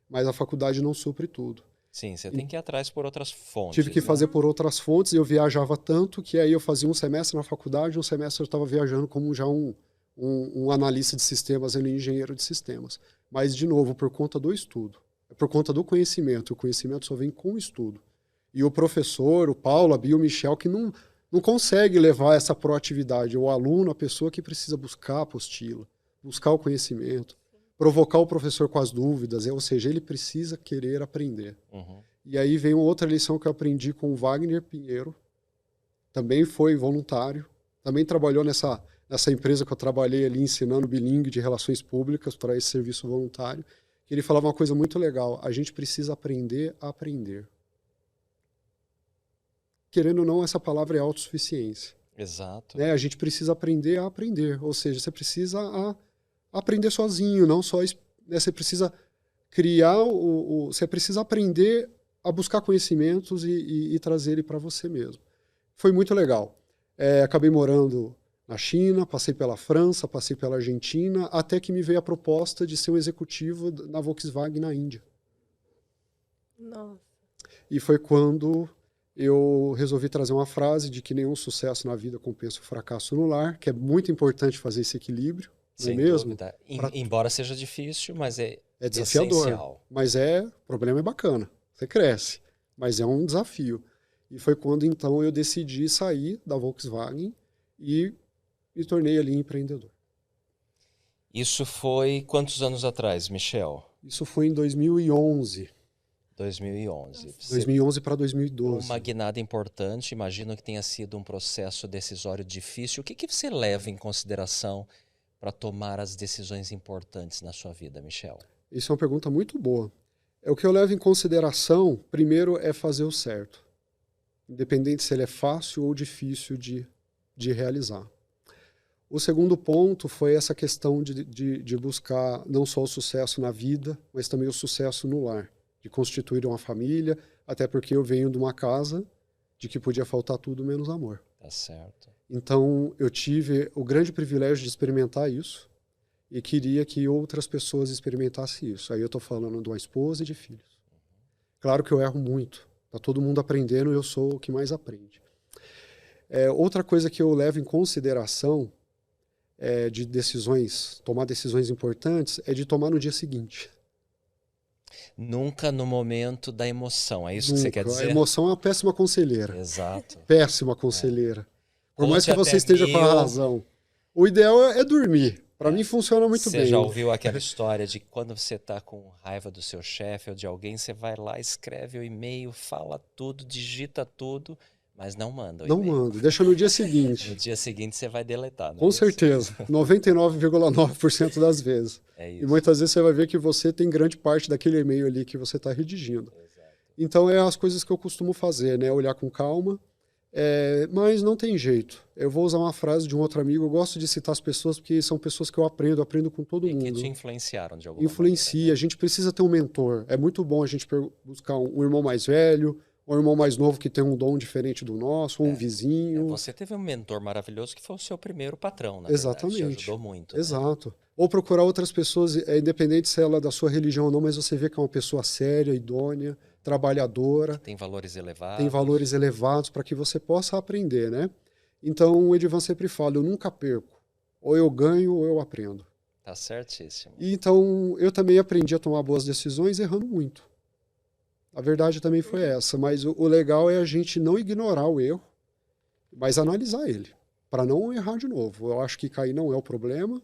mas a faculdade não supre tudo. Sim, você tem que ir atrás por outras fontes. Tive que né? fazer por outras fontes, eu viajava tanto que aí eu fazia um semestre na faculdade, um semestre eu estava viajando como já um analista de sistemas, um engenheiro de sistemas. Mas, de novo, por conta do estudo, por conta do conhecimento. O conhecimento só vem com o estudo. E o professor, o Paulo, a Bia, o Michel, que não consegue levar essa proatividade. O aluno, a pessoa que precisa buscar a apostila, buscar o conhecimento, provocar o professor com as dúvidas, ou seja, ele precisa querer aprender. Uhum. E aí vem outra lição que eu aprendi com o Wagner Pinheiro, também foi voluntário, também trabalhou nessa empresa que eu trabalhei ali ensinando bilíngue de relações públicas para esse serviço voluntário, que ele falava uma coisa muito legal: a gente precisa aprender a aprender. Querendo ou não, essa palavra é autossuficiência. Exato. A gente precisa aprender a aprender, ou seja, você precisa aprender sozinho, não só... Você precisa criar, você precisa aprender a buscar conhecimentos e trazer ele para você mesmo. Foi muito legal. Acabei morando na China, passei pela França, passei pela Argentina, até que me veio a proposta de ser um executivo na Volkswagen na Índia. Nossa. E foi quando eu resolvi trazer uma frase de que nenhum sucesso na vida compensa o fracasso no lar, que é muito importante fazer esse equilíbrio, não é Sem mesmo? dúvida. Embora seja difícil, mas é desafiador. essencial. Mas o problema é bacana, você cresce, mas é um desafio. E foi quando então eu decidi sair da Volkswagen e me tornei ali empreendedor. Isso foi quantos anos atrás, Michel? Isso foi em 2011. 2011. 2011 para 2012. Uma guinada importante, imagino que tenha sido um processo decisório difícil. O que você leva em consideração para tomar as decisões importantes na sua vida, Michel? Isso é uma pergunta muito boa. O que eu levo em consideração, primeiro, é fazer o certo. Independente se ele é fácil ou difícil de realizar. O segundo ponto foi essa questão de buscar não só o sucesso na vida, mas também o sucesso no lar. De constituir uma família, até porque eu venho de uma casa de que podia faltar tudo menos amor. Tá certo. Então, eu tive o grande privilégio de experimentar isso e queria que outras pessoas experimentassem isso. Aí eu estou falando de uma esposa e de filhos. Claro que eu erro muito. Está todo mundo aprendendo e eu sou o que mais aprende. Outra coisa que eu levo em consideração de decisões, tomar decisões importantes, é de tomar no dia seguinte. Nunca no momento da emoção, é isso que você quer dizer? A emoção é uma péssima conselheira. Exato. Péssima conselheira. Por mais que Conte você até esteja com a 1000. razão. O ideal é dormir. Para mim funciona muito bem. Você já ouviu aquela história de que quando você está com raiva do seu chefe ou de alguém, você vai lá, escreve o e-mail, fala tudo, digita tudo, mas não manda o Não e-mail. mando, deixa no dia seguinte. No dia seguinte você vai deletar. Não Com é isso? certeza. 99,9% das vezes. É E isso. muitas vezes você vai ver que você tem grande parte daquele e-mail ali que você está redigindo. Exato. Então, é as coisas que eu costumo fazer, né? Olhar com calma, mas não tem jeito. Eu vou usar uma frase de um outro amigo, eu gosto de citar as pessoas porque são pessoas que eu aprendo com todo E que mundo. te influenciaram de alguma Influencia, maneira, a gente precisa ter um mentor. É muito bom a gente buscar um irmão mais velho, um irmão mais novo que tem um dom diferente do nosso, ou um vizinho. Você teve um mentor maravilhoso que foi o seu primeiro patrão, na Exatamente. verdade. Te ajudou muito. Né? Exato. Ou procurar outras pessoas, independente se ela é da sua religião ou não, mas você vê que é uma pessoa séria, idônea, trabalhadora, Tem valores elevados. tem valores elevados para que você possa aprender, né? Então, o Edivan sempre fala, eu nunca perco. Ou eu ganho ou eu aprendo. Tá certíssimo. E então, eu também aprendi a tomar boas decisões errando muito. A verdade também foi essa, mas o legal é a gente não ignorar o erro, mas analisar ele, para não errar de novo. Eu acho que cair não é o problema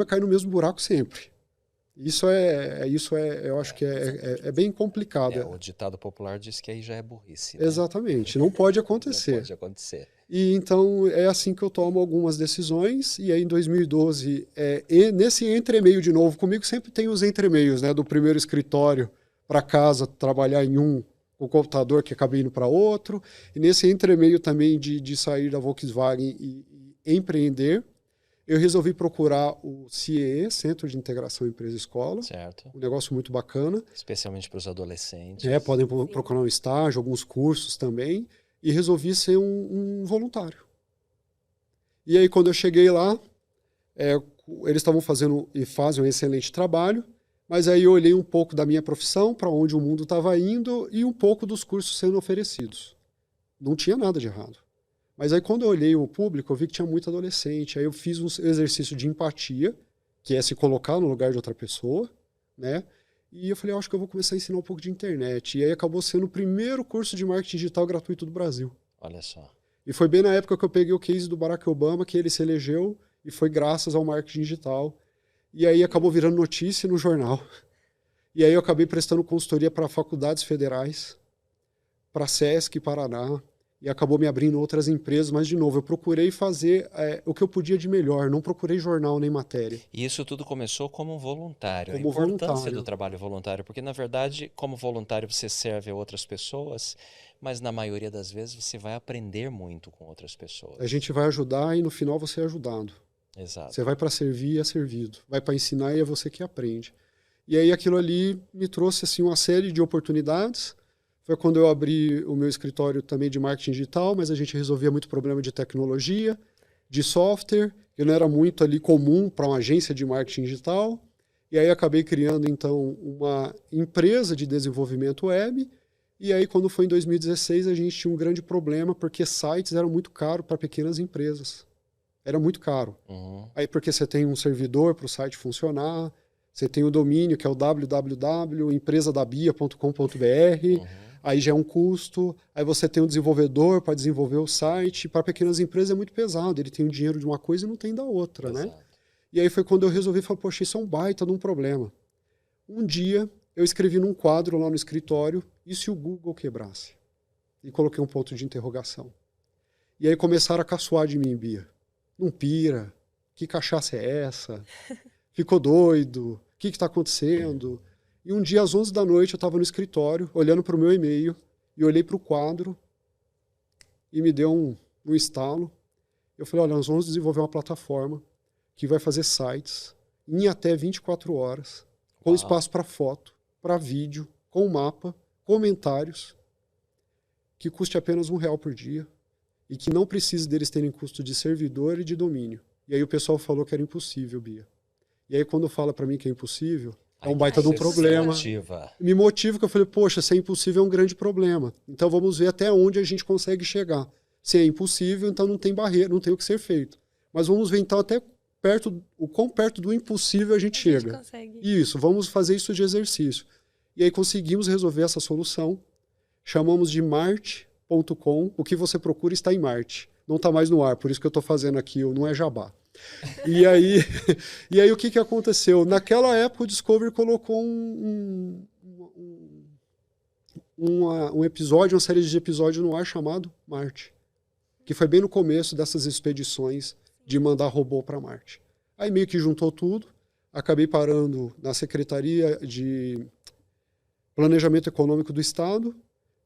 é cair no mesmo buraco sempre. Isso eu acho que é bem complicado. O ditado popular diz que aí já é burrice. Né? Exatamente, não pode acontecer. Não pode acontecer. E então é assim que eu tomo algumas decisões, e aí em 2012, e nesse entremeio de novo, comigo sempre tem os entremeios, né, do primeiro escritório para casa, trabalhar em um, o computador que acabei indo para outro, e nesse entremeio também de sair da Volkswagen e empreender, eu resolvi procurar o CIE, Centro de Integração Empresa-Escola, Certo. um negócio muito bacana. Especialmente para os adolescentes. Podem procurar um estágio, alguns cursos também, e resolvi ser um voluntário. E aí quando eu cheguei lá, eles estavam fazendo e fazem um excelente trabalho, mas aí eu olhei um pouco da minha profissão, para onde o mundo estava indo, e um pouco dos cursos sendo oferecidos. Não tinha nada de errado. Mas aí quando eu olhei o público, eu vi que tinha muito adolescente. Aí eu fiz um exercício de empatia, que é se colocar no lugar de outra pessoa, né? E eu falei, acho que eu vou começar a ensinar um pouco de internet. E aí acabou sendo o primeiro curso de marketing digital gratuito do Brasil. Olha só. E foi bem na época que eu peguei o case do Barack Obama, que ele se elegeu, e foi graças ao marketing digital. E aí acabou virando notícia no jornal. E aí eu acabei prestando consultoria para faculdades federais, para a Sesc Paraná, e acabou me abrindo outras empresas, mas de novo, eu procurei fazer o que eu podia de melhor, não procurei jornal nem matéria. E isso tudo começou como voluntário. Como a importância voluntário. do trabalho voluntário, porque na verdade, como voluntário você serve a outras pessoas, mas na maioria das vezes você vai aprender muito com outras pessoas. A gente vai ajudar e no final você é ajudado. Exato. Você vai para servir e é servido. Vai para ensinar e é você que aprende. E aí aquilo ali me trouxe assim, uma série de oportunidades. Foi quando eu abri o meu escritório também de marketing digital, mas a gente resolvia muito problema de tecnologia, de software, que não era muito ali comum para uma agência de marketing digital. E aí acabei criando, então, uma empresa de desenvolvimento web. E aí, quando foi em 2016, a gente tinha um grande problema, porque sites eram muito caros para pequenas empresas. Era muito caro. Uhum. Aí, porque você tem um servidor para o site funcionar, você tem o domínio, que é o www.empresadabia.com.br, aí já é um custo, aí você tem um desenvolvedor para desenvolver o site. Para pequenas empresas é muito pesado, ele tem o dinheiro de uma coisa e não tem da outra, né? Exato. E aí foi quando eu resolvi falar, poxa, isso é um baita de um problema. Um dia eu escrevi num quadro lá no escritório, e se o Google quebrasse? E coloquei um ponto de interrogação. E aí começaram a caçoar de mim, Bia. Não pira, que cachaça é essa? Ficou doido, o que está acontecendo? E um dia, às 11 da noite, eu estava no escritório, olhando para o meu e-mail, e olhei para o quadro, e me deu um estalo. Eu falei, olha, nós vamos desenvolver uma plataforma que vai fazer sites em até 24 horas, com espaço para foto, para vídeo, com mapa, comentários, que custe apenas R$1 por dia e que não precise deles terem custo de servidor e de domínio. E aí o pessoal falou que era impossível, Bia. E aí quando fala para mim que é impossível, é um baita de um problema. Me motiva que eu falei, poxa, se é impossível é um grande problema. Então vamos ver até onde a gente consegue chegar. Se é impossível, então não tem barreira, não tem o que ser feito. Mas vamos ver então até o quão perto do impossível a gente chega. Consegue. Isso, vamos fazer isso de exercício. E aí conseguimos resolver essa solução. Chamamos de Marte.com. O que você procura está em Marte. Não está mais no ar, por isso que eu estou fazendo aqui, não é jabá. E aí o que aconteceu? Naquela época o Discovery colocou um episódio, uma série de episódios no ar chamado Marte, que foi bem no começo dessas expedições de mandar robô para Marte. Aí meio que juntou tudo, acabei parando na Secretaria de Planejamento Econômico do Estado,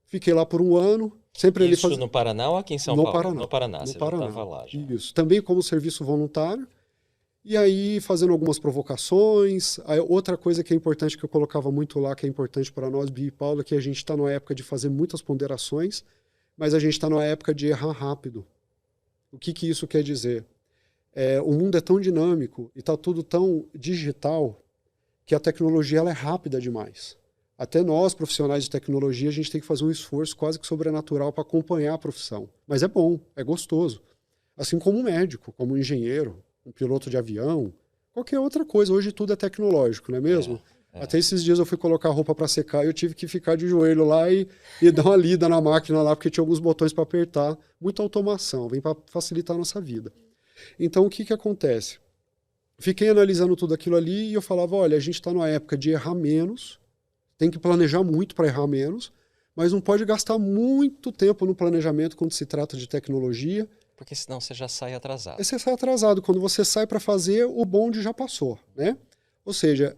fiquei lá por um ano. Sempre Isso no Paraná ou aqui em São Paulo? Paraná. No Paraná, você Paraná. já estava lá. Já. Isso, também como serviço voluntário. E aí fazendo algumas provocações. Aí, outra coisa que é importante, que eu colocava muito lá, que é importante para nós, Bia e Paula, que a gente está numa época de fazer muitas ponderações, mas a gente está numa época de errar rápido. O que isso quer dizer? O mundo é tão dinâmico e está tudo tão digital que a tecnologia ela é rápida demais. Até nós, profissionais de tecnologia, a gente tem que fazer um esforço quase que sobrenatural para acompanhar a profissão. Mas é bom, é gostoso. Assim como um médico, como um engenheiro, um piloto de avião, qualquer outra coisa. Hoje tudo é tecnológico, não é mesmo? Até esses dias eu fui colocar a roupa para secar e eu tive que ficar de joelho lá e dar uma lida na máquina lá, porque tinha alguns botões para apertar. Muita automação, vem para facilitar a nossa vida. Então, o que acontece? Fiquei analisando tudo aquilo ali e eu falava, olha, a gente está numa época de errar menos, tem que planejar muito para errar menos, mas não pode gastar muito tempo no planejamento quando se trata de tecnologia. Porque senão você já sai atrasado. Você sai atrasado. Quando você sai para fazer, o bonde já passou, né? Ou seja,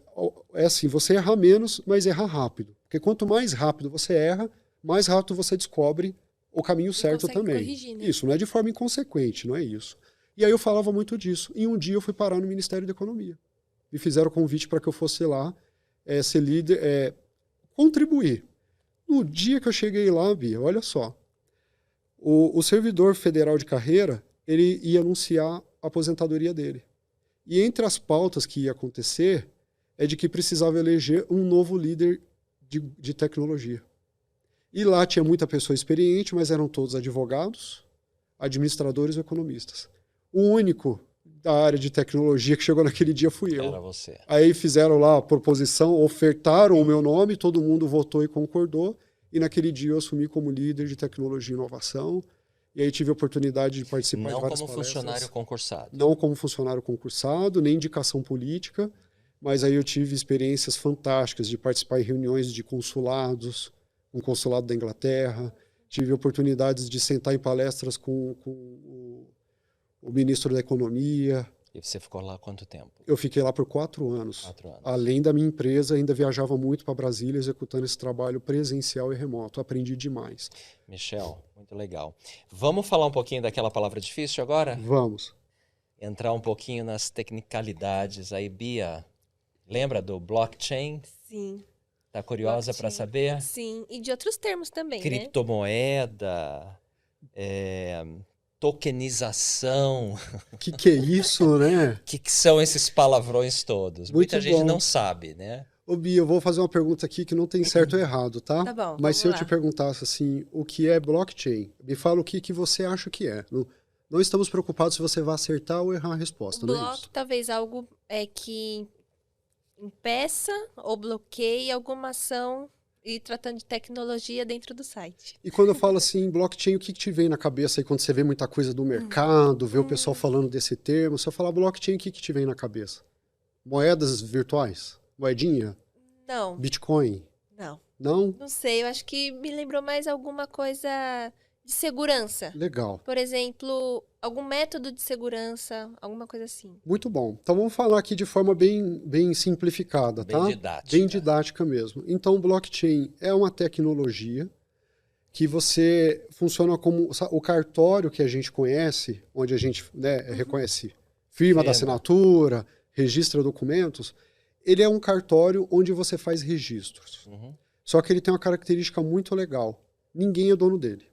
é assim, você erra menos, mas erra rápido. Porque quanto mais rápido você erra, mais rápido você descobre o caminho certo também. Corrigir, né? Isso, não é de forma inconsequente, não é isso. E aí eu falava muito disso. E um dia eu fui parar no Ministério da Economia. Me fizeram o convite para que eu fosse lá, ser líder, contribuir. No dia que eu cheguei lá, Bia, olha só, o servidor federal de carreira, ele ia anunciar a aposentadoria dele. E entre as pautas que ia acontecer, é de que precisava eleger um novo líder de tecnologia. E lá tinha muita pessoa experiente, mas eram todos advogados, administradores ou economistas. O único da área de tecnologia que chegou naquele dia fui eu. Era você. Aí fizeram lá a proposição, ofertaram o meu nome, todo mundo votou e concordou. E naquele dia eu assumi como líder de tecnologia e inovação. E aí tive a oportunidade de participar de várias palestras. Não como funcionário concursado. Não como funcionário concursado, nem indicação política. Mas aí eu tive experiências fantásticas de participar em reuniões de consulados, um consulado da Inglaterra. Tive oportunidades de sentar em palestras com o ministro da Economia. E você ficou lá quanto tempo? Eu fiquei lá por 4 anos. 4 anos. Além da minha empresa, ainda viajava muito para Brasília, executando esse trabalho presencial e remoto. Aprendi demais. Michel, muito legal. Vamos falar um pouquinho daquela palavra difícil agora? Vamos. Entrar um pouquinho nas tecnicalidades. Aí, Bia, lembra do blockchain? Sim. Tá curiosa para saber? Sim, e de outros termos também, Criptomoeda, tokenização. O que é isso, né? O que são esses palavrões todos? Muito Muita gente bom. não sabe, né? Ô, Bia, eu vou fazer uma pergunta aqui que não tem certo ou errado, tá? Tá bom, Mas se eu vamos te lá. perguntasse assim, o que é blockchain? Me fala o que você acha que é. Não estamos preocupados se você vai acertar ou errar a resposta, não é Bloco, isso? talvez algo que impeça ou bloqueie alguma ação e tratando de tecnologia dentro do site. E quando eu falo assim, blockchain, o que te vem na cabeça aí quando você vê muita coisa do mercado, vê o pessoal falando desse termo? Se eu falar blockchain, o que te vem na cabeça? Moedas virtuais? Moedinha? Não, Bitcoin? não. Não? Não sei, eu acho que me lembrou mais alguma coisa de segurança. Legal. Por exemplo, algum método de segurança, alguma coisa assim. Muito bom. Então vamos falar aqui de forma bem simplificada, Bem tá? didática. Bem didática mesmo. Então, o blockchain é uma tecnologia que você funciona como o cartório que a gente conhece, onde a gente reconhece firma da assinatura, registra documentos. Ele é um cartório onde você faz registros. Só que ele tem uma característica muito legal. Ninguém é dono dele.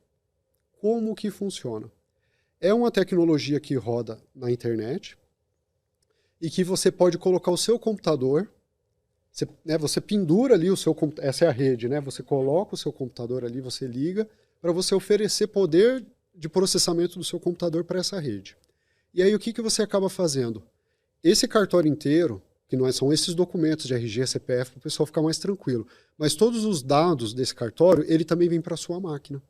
Como que funciona? É uma tecnologia que roda na internet e que você pode colocar o seu computador, você pendura ali o seu computador, essa é a rede, né? Você coloca o seu computador ali, você liga, para você oferecer poder de processamento do seu computador para essa rede. E aí o que você acaba fazendo? Esse cartório inteiro, que não são esses documentos de RG, CPF, para o pessoal ficar mais tranquilo, mas todos os dados desse cartório, ele também vem para a sua máquina.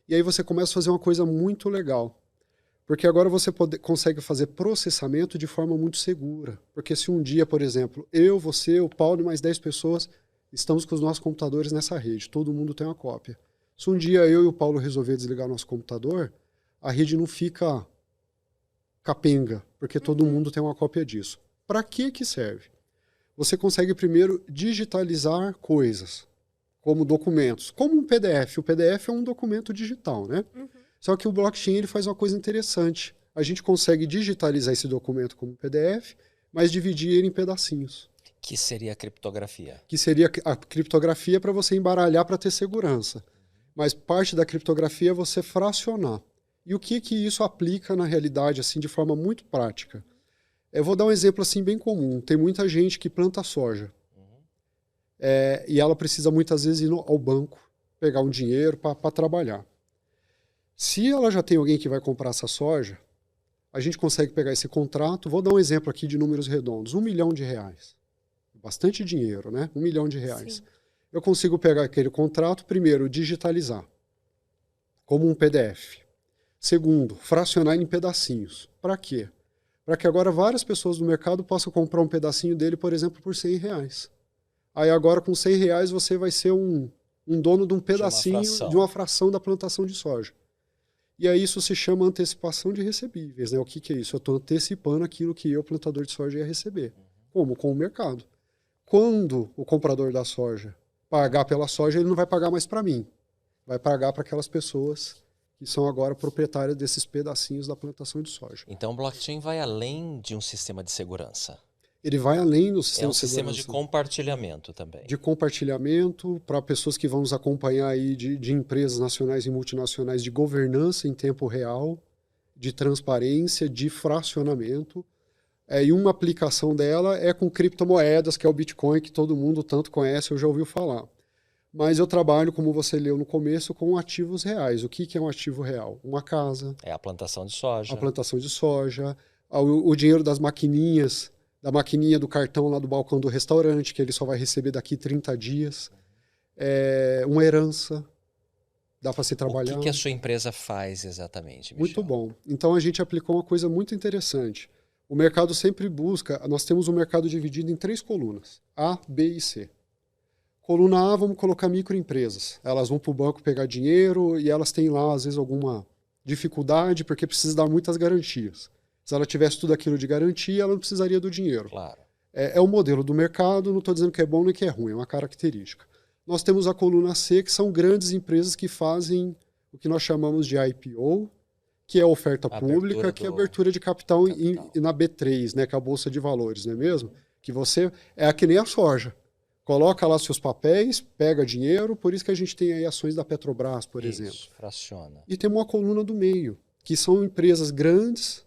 E aí você começa a fazer uma coisa muito legal. Porque agora você consegue fazer processamento de forma muito segura. Porque se um dia, por exemplo, eu, você, o Paulo e mais 10 pessoas estamos com os nossos computadores nessa rede, todo mundo tem uma cópia. Se um dia eu e o Paulo resolver desligar nosso computador, a rede não fica capenga, porque todo mundo tem uma cópia disso. Para que serve? Você consegue primeiro digitalizar coisas, como documentos, como um PDF. O PDF é um documento digital, né? Só que o blockchain ele faz uma coisa interessante. A gente consegue digitalizar esse documento como PDF, mas dividir ele em pedacinhos. Que seria a criptografia. Que seria a criptografia para você embaralhar para ter segurança. Mas parte da criptografia é você fracionar. E o que isso aplica na realidade, assim, de forma muito prática? Eu vou dar um exemplo assim bem comum. Tem muita gente que planta soja. E ela precisa muitas vezes ir ao banco, pegar um dinheiro para trabalhar. Se ela já tem alguém que vai comprar essa soja, a gente consegue pegar esse contrato, vou dar um exemplo aqui de números redondos, R$1 milhão. Bastante dinheiro, né? R$1 milhão. Sim. Eu consigo pegar aquele contrato, primeiro, digitalizar, como um PDF. Segundo, fracionar em pedacinhos. Para quê? Para que agora várias pessoas do mercado possam comprar um pedacinho dele, por exemplo, por R$100. Aí agora com R$100 você vai ser um dono de um pedacinho, de uma fração da plantação de soja. E aí isso se chama antecipação de recebíveis, né? O que é isso? Eu estou antecipando aquilo que eu, plantador de soja, ia receber. Como? Com o mercado. Quando o comprador da soja pagar pela soja, ele não vai pagar mais para mim. Vai pagar para aquelas pessoas que são agora proprietárias desses pedacinhos da plantação de soja. Então o blockchain vai além de um sistema de segurança. Ele vai além do sistema de segurança. É um sistema de compartilhamento também. De compartilhamento para pessoas que vão nos acompanhar aí de empresas nacionais e multinacionais, de governança em tempo real, de transparência, de fracionamento. E uma aplicação dela é com criptomoedas, que é o Bitcoin, que todo mundo tanto conhece ou já ouviu falar. Mas eu trabalho, como você leu no começo, com ativos reais. O que é um ativo real? Uma casa. É a plantação de soja. A plantação de soja. O dinheiro das maquininhas, da maquininha do cartão lá do balcão do restaurante, que ele só vai receber daqui 30 dias. Uma herança. Dá para se trabalhar. O que a sua empresa faz exatamente, Michel? Muito bom. Então a gente aplicou uma coisa muito interessante. O mercado sempre busca... Nós temos um mercado dividido em 3 colunas. A, B e C. Coluna A, vamos colocar microempresas. Elas vão para o banco pegar dinheiro e elas têm lá, às vezes, alguma dificuldade porque precisa dar muitas garantias. Se ela tivesse tudo aquilo de garantia, ela não precisaria do dinheiro. Claro. É o modelo do mercado, não estou dizendo que é bom nem que é ruim, é uma característica. Nós temos a coluna C, que são grandes empresas que fazem o que nós chamamos de IPO, que é a oferta pública, que é a abertura de capital. Na B3, né, que é a Bolsa de Valores, não é mesmo? Que você é que nem a soja. Coloca lá seus papéis, pega dinheiro, por isso que a gente tem aí ações da Petrobras, por exemplo. Fraciona. E tem uma coluna do meio, que são empresas grandes,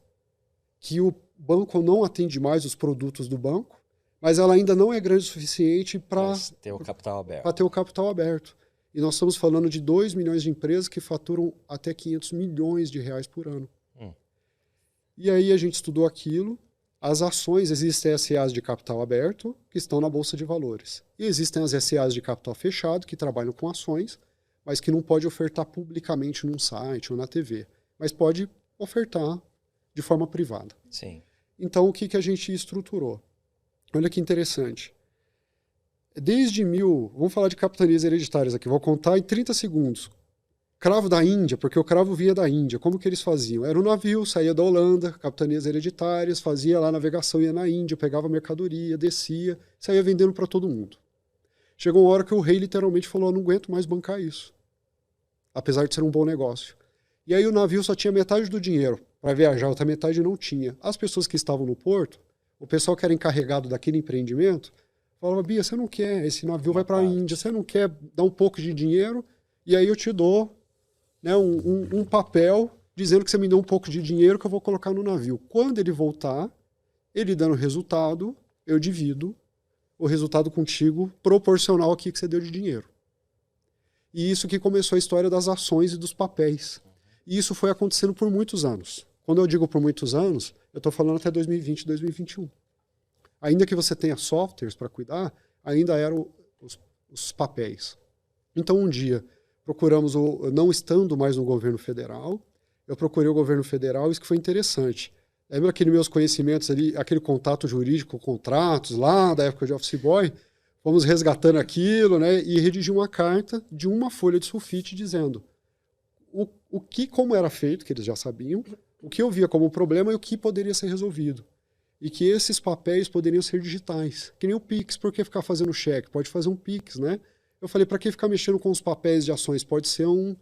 que o banco não atende mais os produtos do banco, mas ela ainda não é grande o suficiente para ter o capital aberto. Para ter o capital aberto. E nós estamos falando de 2 milhões de empresas que faturam até 500 milhões de reais por ano. E aí a gente estudou aquilo. As ações, existem SAs de capital aberto, que estão na Bolsa de Valores. E existem as SAs de capital fechado, que trabalham com ações, mas que não pode ofertar publicamente num site ou na TV. Mas pode ofertar de forma privada. Sim. Então, o que a gente estruturou? Olha que interessante. Vamos falar de capitanias hereditárias aqui, vou contar em 30 segundos. Cravo da Índia, porque o cravo vinha da Índia. Como que eles faziam? Era um navio, saía da Holanda, capitanias hereditárias, fazia lá a navegação, ia na Índia, pegava mercadoria, descia, saía vendendo para todo mundo. Chegou uma hora que o rei literalmente falou, não aguento mais bancar isso. Apesar de ser um bom negócio. E aí o navio só tinha metade do dinheiro para viajar, outra metade não tinha. As pessoas que estavam no porto, o pessoal que era encarregado daquele empreendimento, falava, Bia, você não quer, esse navio vai para a Índia, você não quer dar um pouco de dinheiro, e aí eu te dou, né, um papel dizendo que você me deu um pouco de dinheiro que eu vou colocar no navio. Quando ele voltar, ele dando resultado, eu divido o resultado contigo proporcional aqui que você deu de dinheiro. E isso que começou a história das ações e dos papéis. E isso foi acontecendo por muitos anos. Quando eu digo por muitos anos, eu estou falando até 2020, 2021. Ainda que você tenha softwares para cuidar, ainda eram os papéis. Então, um dia, procuramos, não estando mais no governo federal, eu procurei o governo federal, isso que foi interessante. Lembra aqueles meus conhecimentos ali, aquele contato jurídico, contratos lá da época de Office Boy? Fomos resgatando aquilo, né, e redigi uma carta de uma folha de sulfite dizendo como era feito, que eles já sabiam, o que eu via como problema e o que poderia ser resolvido. E que esses papéis poderiam ser digitais, que nem o Pix, por que ficar fazendo cheque? Pode fazer um Pix, né? Eu falei, para que ficar mexendo com os papéis de ações? Pode ser um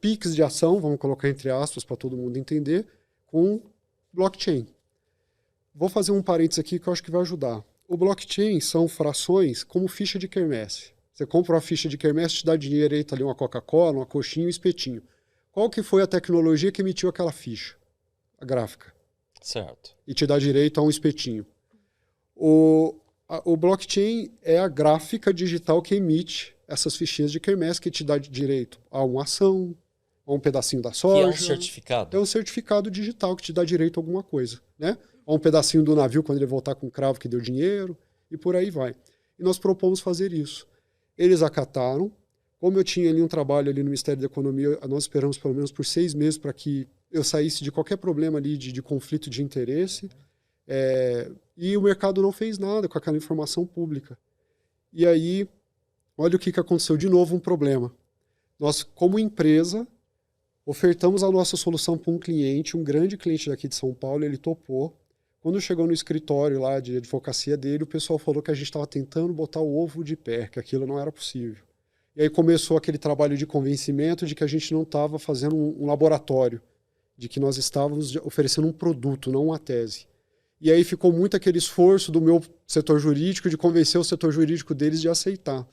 Pix de ação, vamos colocar entre aspas para todo mundo entender, com blockchain. Vou fazer um parênteses aqui que eu acho que vai ajudar. O blockchain são frações como ficha de quermesse. Você compra uma ficha de quermesse, te dá dinheiro aí, tá ali uma Coca-Cola, uma coxinha, um espetinho. Qual que foi a tecnologia que emitiu aquela ficha? A gráfica. Certo. E te dá direito a um espetinho. O blockchain é a gráfica digital que emite essas fichinhas de quermesse que te dá direito a uma ação, a um pedacinho da soja. Que é um certificado. É um certificado digital que te dá direito a alguma coisa, né? A um pedacinho do navio quando ele voltar com o cravo que deu dinheiro e por aí vai. E nós propomos fazer isso. Eles acataram. Como eu tinha ali um trabalho ali no Ministério da Economia, nós esperamos pelo menos por 6 meses para que eu saísse de qualquer problema ali de conflito de interesse. E o mercado não fez nada com aquela informação pública. E aí, olha o que aconteceu. De novo, um problema. Nós, como empresa, ofertamos a nossa solução para um cliente, um grande cliente daqui de São Paulo, ele topou. Quando chegou no escritório lá de advocacia dele, o pessoal falou que a gente estava tentando botar o ovo de pé, que aquilo não era possível. E aí começou aquele trabalho de convencimento de que a gente não estava fazendo um laboratório, de que nós estávamos oferecendo um produto, não uma tese. E aí ficou muito aquele esforço do meu setor jurídico de convencer o setor jurídico deles de aceitar.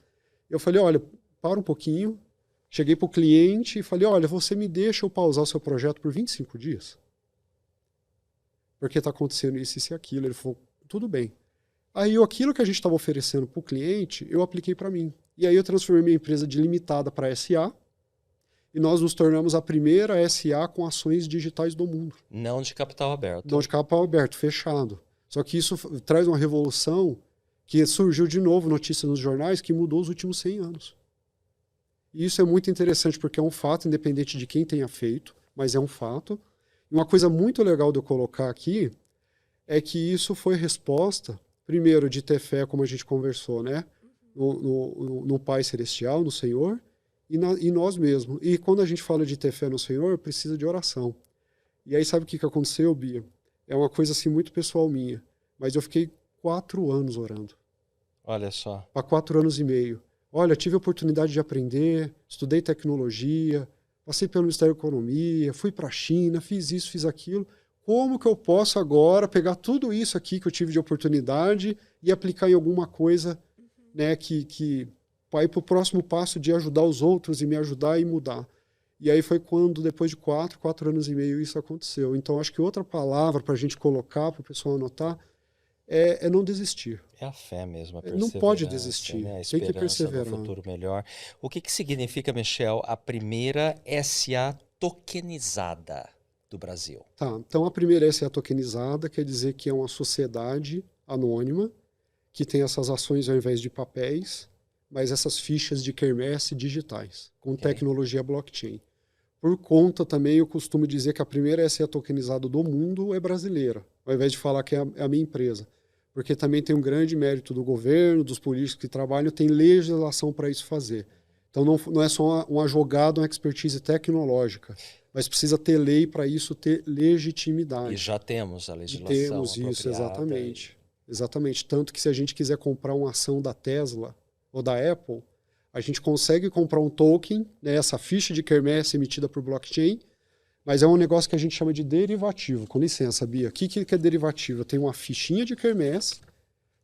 Eu falei, olha, para um pouquinho. Cheguei para o cliente e falei, olha, você me deixa eu pausar o seu projeto por 25 dias? Porque está acontecendo isso e aquilo. Ele falou, tudo bem. Aí aquilo que a gente estava oferecendo para o cliente, eu apliquei para mim. E aí eu transformei minha empresa de limitada para SA e nós nos tornamos a primeira SA com ações digitais do mundo. Não de capital aberto. Não de capital aberto, fechado. Só que isso traz uma revolução que surgiu de novo, notícia nos jornais, que mudou os últimos 100 anos. E isso é muito interessante porque é um fato, independente de quem tenha feito, mas é um fato. E uma coisa muito legal de eu colocar aqui é que isso foi resposta, primeiro, de ter fé, como a gente conversou, né? No Pai Celestial, no Senhor, e nós mesmos. E quando a gente fala de ter fé no Senhor, precisa de oração. E aí sabe o que aconteceu, Bia? É uma coisa assim muito pessoal minha, mas eu fiquei 4 anos orando. Olha só. Há 4 anos e meio. Olha, tive a oportunidade de aprender, estudei tecnologia, passei pelo Ministério da Economia, fui para a China, fiz isso, fiz aquilo. Como que eu posso agora pegar tudo isso aqui que eu tive de oportunidade e aplicar em alguma coisa, né, que vai para o próximo passo de ajudar os outros e me ajudar e mudar. E aí foi quando, depois de 4 anos e meio, isso aconteceu. Então, acho que outra palavra para a gente colocar, para o pessoal anotar, é não desistir. É a fé mesmo, a perseverança. Não pode desistir, né? tem que perseverar. No futuro melhor. O que significa, Michel, a primeira SA tokenizada do Brasil? Tá, então a primeira SA tokenizada quer dizer que é uma sociedade anônima que tem essas ações ao invés de papéis, mas essas fichas de quermesse digitais, com tecnologia blockchain. Por conta também, eu costumo dizer que a primeira SA tokenizada do mundo é brasileira, ao invés de falar que é a minha empresa. porque também tem um grande mérito do governo, dos políticos que trabalham, tem legislação para isso fazer. Então não é só uma jogada, uma expertise tecnológica, mas precisa ter lei para isso ter legitimidade. E já temos a legislação temos isso, exatamente. Exatamente. Tanto que se a gente quiser comprar uma ação da Tesla ou da Apple, a gente consegue comprar um token, né, essa ficha de quermesse emitida por blockchain, mas é um negócio que a gente chama de derivativo. Com licença, Bia. O que é derivativo? Eu tenho uma fichinha de quermesse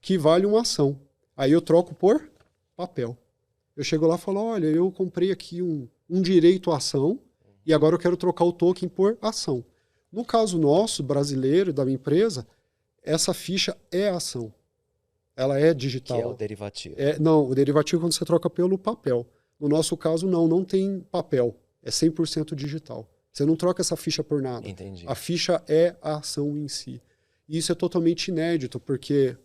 que vale uma ação. Aí eu troco por papel. Eu chego lá e falo, olha, eu comprei aqui um direito à ação e agora eu quero trocar o token por ação. No caso nosso, brasileiro, da minha empresa, essa ficha é ação. Ela é digital. Que é o derivativo. Não, o derivativo é quando você troca pelo papel. No nosso caso, não tem papel. É 100% digital. Você não troca essa ficha por nada. Entendi. A ficha é a ação em si. E isso é totalmente inédito, porque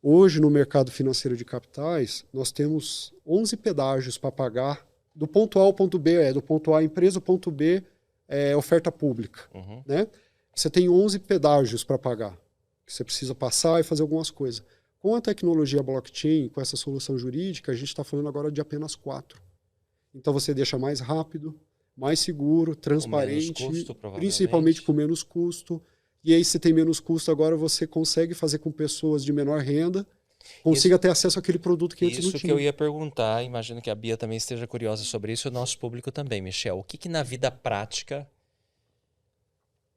hoje no mercado financeiro de capitais, nós temos 11 pedágios para pagar do ponto A ao ponto B, do ponto A empresa, ponto B oferta pública. Uhum. Né? Você tem 11 pedágios para pagar, que você precisa passar e fazer algumas coisas. Com a tecnologia blockchain, com essa solução jurídica, a gente está falando agora de apenas 4. Então você deixa mais rápido, mais seguro, transparente, com menos custo, principalmente com menos custo. E aí, se tem menos custo, agora você consegue fazer com pessoas de menor renda consiga ter acesso àquele produto que antes não tinha. Isso que eu ia perguntar, imagino que a Bia também esteja curiosa sobre isso, e o nosso público também, Michel. O que na vida prática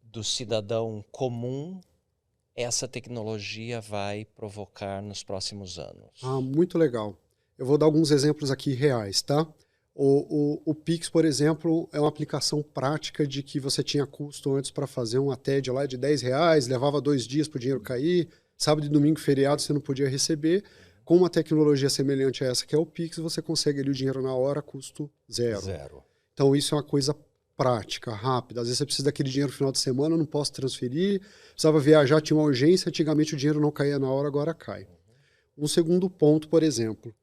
do cidadão comum essa tecnologia vai provocar nos próximos anos? Muito legal. Eu vou dar alguns exemplos aqui reais, tá? O Pix, por exemplo, é uma aplicação prática de que você tinha custo antes para fazer uma TED lá de R$10, levava 2 dias para o dinheiro cair, sábado e domingo, feriado, você não podia receber. Com uma tecnologia semelhante a essa que é o Pix, você consegue ali o dinheiro na hora, custo zero. Então isso é uma coisa prática, rápida. Às vezes você precisa daquele dinheiro no final de semana, eu não posso transferir, precisava viajar, tinha uma urgência, antigamente o dinheiro não caía na hora, agora cai. Um segundo ponto, por exemplo,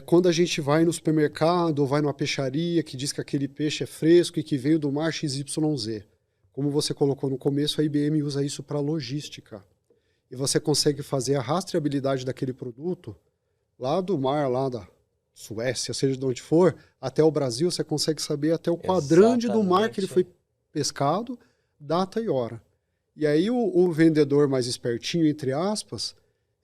quando a gente vai no supermercado ou vai numa peixaria que diz que aquele peixe é fresco e que veio do mar XYZ. Como você colocou no começo, a IBM usa isso para logística. E você consegue fazer a rastreabilidade daquele produto lá do mar, lá da Suécia, seja de onde for, até o Brasil, você consegue saber até o quadrante do mar que ele foi pescado, data e hora. E aí o vendedor mais espertinho, entre aspas,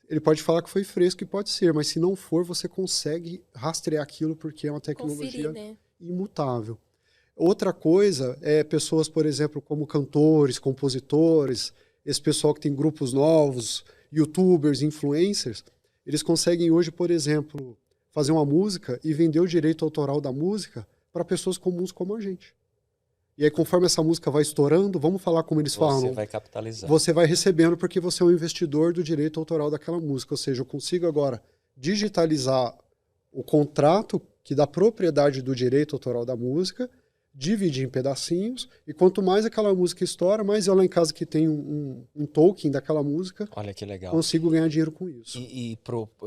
ele pode falar que foi fresco e pode ser, mas se não for, você consegue rastrear aquilo porque é uma tecnologia imutável. Outra coisa é pessoas, por exemplo, como cantores, compositores, esse pessoal que tem grupos novos, youtubers, influencers, eles conseguem hoje, por exemplo, fazer uma música e vender o direito autoral da música para pessoas comuns como a gente. E aí, conforme essa música vai estourando, vamos falar como eles falam. Você vai capitalizando. Você vai recebendo porque você é um investidor do direito autoral daquela música. Ou seja, eu consigo agora digitalizar o contrato que dá propriedade do direito autoral da música, dividir em pedacinhos, e quanto mais aquela música estoura, mais eu lá em casa que tem um token daquela música, olha que legal, consigo ganhar dinheiro com isso. E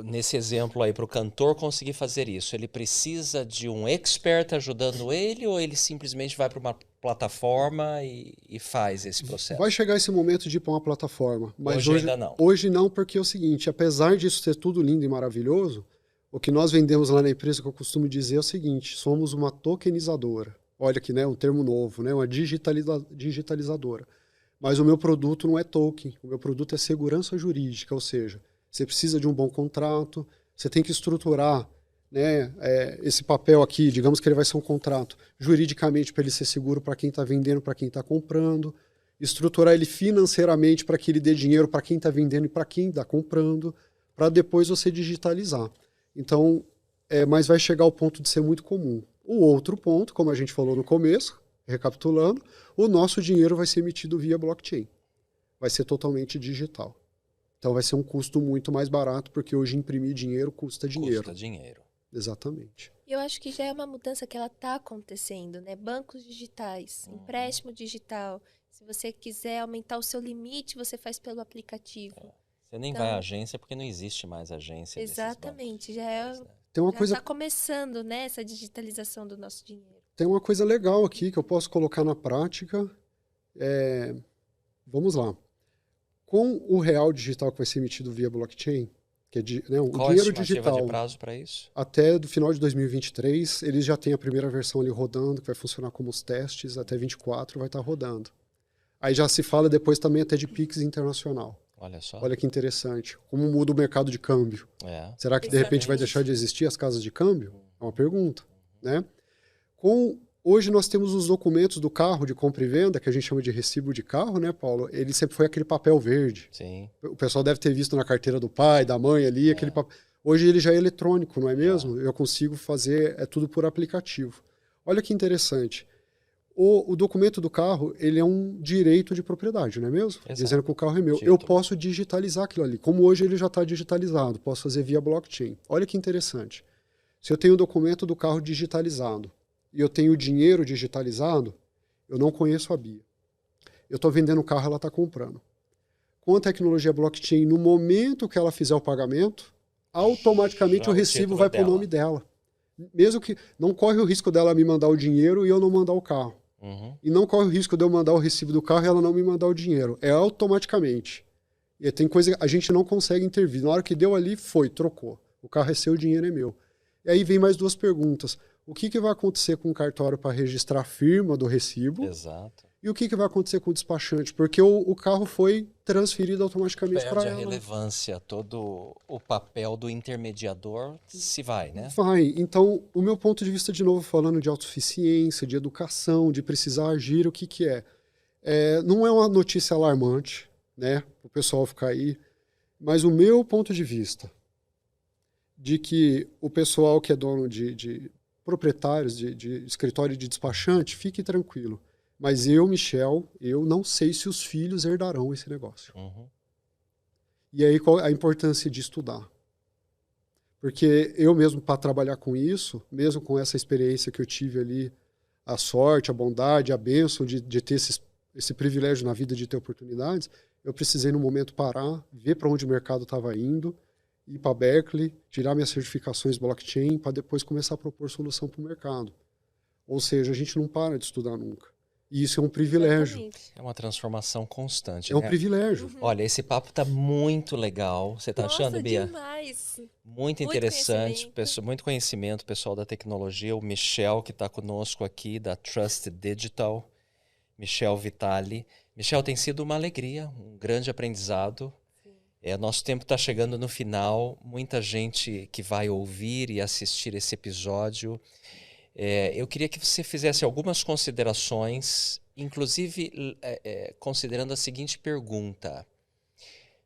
nesse exemplo aí, para o cantor conseguir fazer isso, ele precisa de um expert ajudando ele, ou ele simplesmente vai para uma plataforma e faz esse processo? Vai chegar esse momento de ir para uma plataforma, mas hoje ainda não. Hoje não, porque é o seguinte, apesar disso ser tudo lindo e maravilhoso, o que nós vendemos lá na empresa, que eu costumo dizer é o seguinte, somos uma tokenizadora. Olha aqui, né, um termo novo, né, uma digitalizadora. Mas o meu produto não é token, o meu produto é segurança jurídica, ou seja, você precisa de um bom contrato, você tem que estruturar, né, esse papel aqui, digamos que ele vai ser um contrato, juridicamente para ele ser seguro para quem está vendendo, para quem está comprando, estruturar ele financeiramente para que ele dê dinheiro para quem está vendendo e para quem está comprando, para depois você digitalizar. Então, mas vai chegar ao ponto de ser muito comum. O outro ponto, como a gente falou no começo, recapitulando, o nosso dinheiro vai ser emitido via blockchain. Vai ser totalmente digital. Então vai ser um custo muito mais barato, porque hoje imprimir dinheiro custa dinheiro. Custa dinheiro. Exatamente. Eu acho que já é uma mudança que ela está acontecendo, né? Bancos digitais, empréstimo digital. Se você quiser aumentar o seu limite, você faz pelo aplicativo. Você nem vai à agência porque não existe mais agência. Exatamente, já está começando, né, essa digitalização do nosso dinheiro. Tem uma coisa legal aqui que eu posso colocar na prática. Vamos lá. Com o real digital que vai ser emitido via blockchain, que é o Qual dinheiro a estimativa digital, de prazo para isso? até do final de 2023, eles já têm a primeira versão ali rodando, que vai funcionar como os testes, até 24 vai estar rodando. Aí já se fala depois também até de Pix internacional. Olha só. Olha que interessante. Como muda o mercado de câmbio? Será que de repente vai deixar de existir as casas de câmbio? É uma pergunta, né? Hoje nós temos os documentos do carro de compra e venda, que a gente chama de recibo de carro, né, Paulo? Ele sempre foi aquele papel verde. Sim. O pessoal deve ter visto na carteira do pai, da mãe ali, aquele papel. Hoje ele já é eletrônico, não é mesmo? Eu consigo fazer, é tudo por aplicativo. Olha que interessante. O documento do carro, ele é um direito de propriedade, não é mesmo? Exato. Dizendo que o carro é meu. Título. Eu posso digitalizar aquilo ali. Como hoje ele já está digitalizado, posso fazer via blockchain. Olha que interessante. Se eu tenho o documento do carro digitalizado e eu tenho o dinheiro digitalizado, eu não conheço a Bia. Eu estou vendendo o carro, ela está comprando. Com a tecnologia blockchain, no momento que ela fizer o pagamento, automaticamente o recibo vai para o nome dela. Mesmo que não corre o risco dela me mandar o dinheiro e eu não mandar o carro. E não corre o risco de eu mandar o recibo do carro e ela não me mandar o dinheiro. É automaticamente. E tem coisa que a gente não consegue intervir. Na hora que deu ali, trocou. O carro é seu, o dinheiro é meu. E aí vem mais duas perguntas. O que vai acontecer com o cartório para registrar a firma do recibo? Exato. E o que vai acontecer com o despachante? Porque o carro foi transferido automaticamente para ela. Perde a relevância, todo o papel do intermediador se vai, né? Vai. Então, o meu ponto de vista, de novo, falando de autossuficiência, de educação, de precisar agir, o que é? Não é uma notícia alarmante, né? O pessoal ficar aí. Mas o meu ponto de vista de que o pessoal que é dono de proprietários de escritório de despachante, fique tranquilo. Mas eu, Michel, eu não sei se os filhos herdarão esse negócio. E aí qual a importância de estudar? Porque eu mesmo, para trabalhar com isso, mesmo com essa experiência que eu tive ali, a sorte, a bondade, a bênção de ter esse privilégio na vida de ter oportunidades, eu precisei, no momento, parar, ver para onde o mercado estava indo, ir para Berkeley, tirar minhas certificações blockchain, para depois começar a propor solução para o mercado. Ou seja, a gente não para de estudar nunca. E isso é um privilégio. Exatamente. É uma transformação constante. É um privilégio. Olha, esse papo tá muito legal. Você tá achando, Bia? Demais. Muito interessante. Muito conhecimento, pessoal da tecnologia. O Michel, que está conosco aqui, da Trust Digital. Michel Vitali. Michel, tem sido uma alegria, um grande aprendizado. Nosso tempo está chegando no final. Muita gente que vai ouvir e assistir esse episódio. Eu queria que você fizesse algumas considerações, inclusive considerando a seguinte pergunta.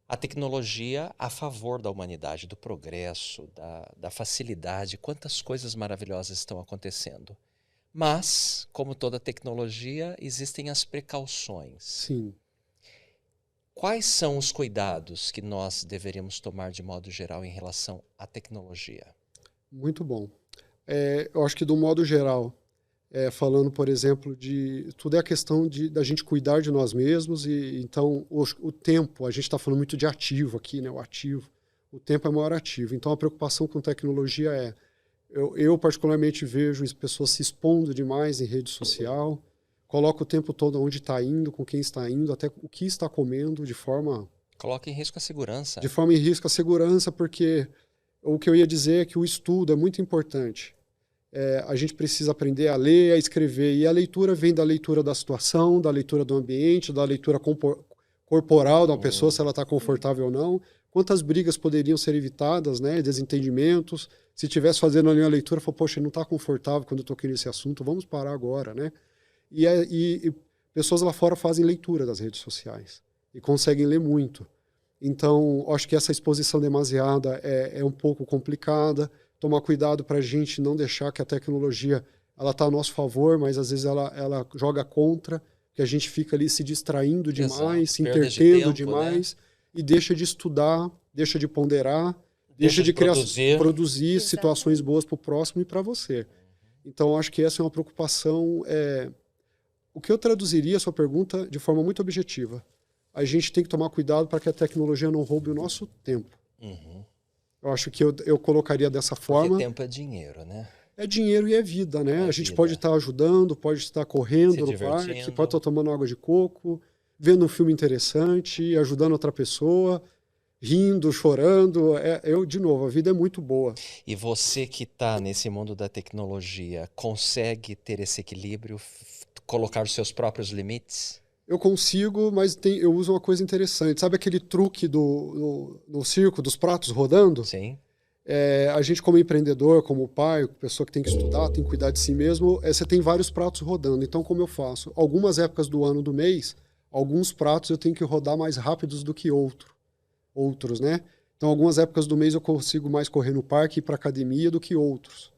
A tecnologia a favor da humanidade, do progresso, da facilidade, quantas coisas maravilhosas estão acontecendo. Mas, como toda tecnologia, existem as precauções. Sim. Quais são os cuidados que nós deveríamos tomar de modo geral em relação à tecnologia? Muito bom. Eu acho que, do modo geral, falando, por exemplo, de tudo é a questão da gente cuidar de nós mesmos. E então, o tempo, a gente está falando muito de ativo aqui, né? O ativo. O tempo é o maior ativo. Então, a preocupação com tecnologia eu particularmente vejo pessoas se expondo demais em rede social, coloca o tempo todo onde está indo, com quem está indo, até o que está comendo, de forma... Coloca em risco a segurança. De forma em risco a segurança, porque o que eu ia dizer é que o estudo é muito importante. A gente precisa aprender a ler, a escrever, e a leitura vem da leitura da situação, da leitura do ambiente, da leitura corporal da pessoa, se ela está confortável ou não. Quantas brigas poderiam ser evitadas, né? Desentendimentos. Se tivesse fazendo ali uma leitura, falou, poxa, não está confortável quando eu toquei nesse assunto, vamos parar agora, né? E pessoas lá fora fazem leitura das redes sociais e conseguem ler muito. Então, acho que essa exposição demasiada é um pouco complicada. Tomar cuidado para a gente não deixar que a tecnologia ela está a nosso favor, mas às vezes ela joga contra, que a gente fica ali se distraindo demais, se entretendo demais, né? E deixa de estudar, deixa de ponderar, deixa de produzir situações boas para o próximo e para você. Então, acho que essa é uma preocupação. O que eu traduziria a sua pergunta de forma muito objetiva? A gente tem que tomar cuidado para que a tecnologia não roube o nosso tempo. Eu acho que eu colocaria dessa forma. Porque tempo é dinheiro, né? É dinheiro e é vida, né? A gente pode estar ajudando, pode estar correndo no parque, pode estar tomando água de coco, vendo um filme interessante, ajudando outra pessoa, rindo, chorando. De novo, a vida é muito boa. E você que está nesse mundo da tecnologia, consegue ter esse equilíbrio, colocar os seus próprios limites? Eu consigo, mas eu uso uma coisa interessante. Sabe aquele truque no circo, dos pratos rodando? Sim. A gente, como empreendedor, como pai, pessoa que tem que estudar, tem que cuidar de si mesmo, você tem vários pratos rodando. Então, como eu faço? Algumas épocas do ano, do mês, alguns pratos eu tenho que rodar mais rápidos do que outros, né? Então, algumas épocas do mês eu consigo mais correr no parque e ir para academia do que outros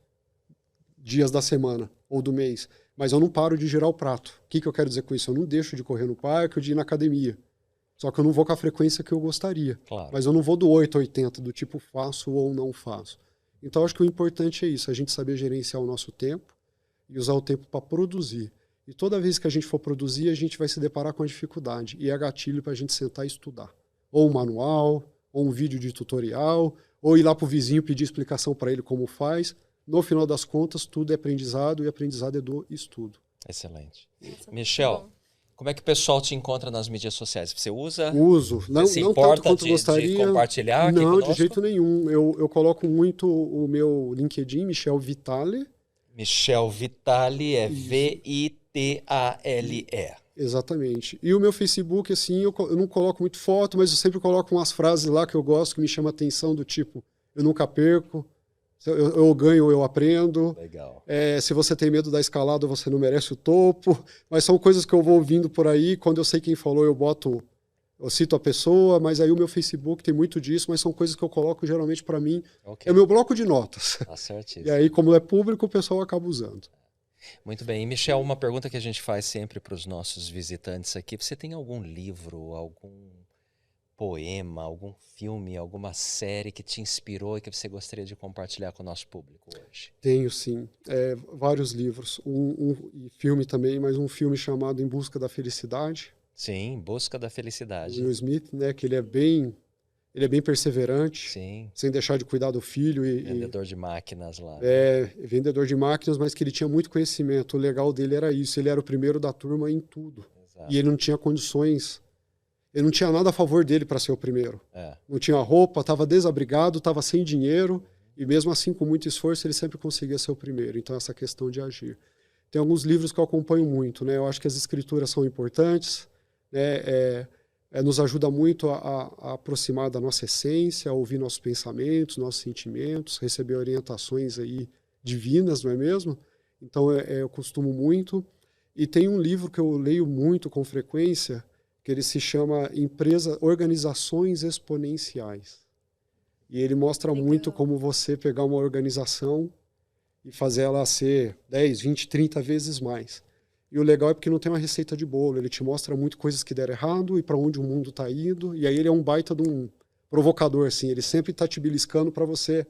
dias da semana ou do mês. Mas eu não paro de girar o prato. O que eu quero dizer com isso? Eu não deixo de correr no parque ou de ir na academia. Só que eu não vou com a frequência que eu gostaria. Claro. Mas eu não vou do 8 a 80, do tipo faço ou não faço. Então, acho que o importante é isso, a gente saber gerenciar o nosso tempo e usar o tempo para produzir. E toda vez que a gente for produzir, a gente vai se deparar com a dificuldade. E é gatilho para a gente sentar e estudar. Ou um manual, ou um vídeo de tutorial, ou ir lá para o vizinho pedir explicação para ele como faz. No final das contas, tudo é aprendizado e aprendizado é do estudo. Excelente. Nossa, Michel, como é que o pessoal te encontra nas mídias sociais? Você usa? Uso. Não importa tanto quanto gostaria. de compartilhar aqui Não, conosco? de jeito nenhum. Eu coloco muito o meu LinkedIn, Michel Vitale. Michel Vitale é Isso. Vitale. Exatamente. E o meu Facebook, assim, eu não coloco muito foto, mas eu sempre coloco umas frases lá que eu gosto, que me chamam a atenção, do tipo, eu nunca perco, eu ganho ou eu aprendo. Legal. Se você tem medo da escalada, você não merece o topo. Mas são coisas que eu vou ouvindo por aí. Quando eu sei quem falou, eu cito a pessoa, mas aí o meu Facebook tem muito disso, mas são coisas que eu coloco geralmente para mim. Okay. É o meu bloco de notas. Tá certíssimo. E aí, como é público, o pessoal acaba usando. Muito bem. E, Michel, uma pergunta que a gente faz sempre para os nossos visitantes aqui. Você tem algum livro, algum poema, algum filme, alguma série que te inspirou e que você gostaria de compartilhar com o nosso público hoje? Tenho, sim. Vários livros. E filme também, mas um filme chamado Em Busca da Felicidade. Sim, Em Busca da Felicidade. Will Smith, né? Que ele é bem perseverante. Sim. Sem deixar de cuidar do filho. Vendedor de máquinas lá. Vendedor de máquinas, mas que ele tinha muito conhecimento. O legal dele era isso. Ele era o primeiro da turma em tudo. Exato. E ele não tinha condições. Ele não tinha nada a favor dele para ser o primeiro. Não tinha roupa, estava desabrigado, estava sem dinheiro. E mesmo assim, com muito esforço, ele sempre conseguia ser o primeiro. Então, essa questão de agir. Tem alguns livros que eu acompanho muito, né? Eu acho que as escrituras são importantes, né? Nos ajuda muito a aproximar da nossa essência, a ouvir nossos pensamentos, nossos sentimentos, receber orientações aí divinas, não é mesmo? Então, eu costumo muito. E tem um livro que eu leio muito com frequência, que ele se chama Organizações Exponenciais. E ele mostra muito como você pegar uma organização e fazer ela ser 10, 20, 30 vezes mais. E o legal é porque não tem uma receita de bolo, ele te mostra muito coisas que deram errado e para onde o mundo está indo, e aí ele é um baita de um provocador, assim, ele sempre está te beliscando para você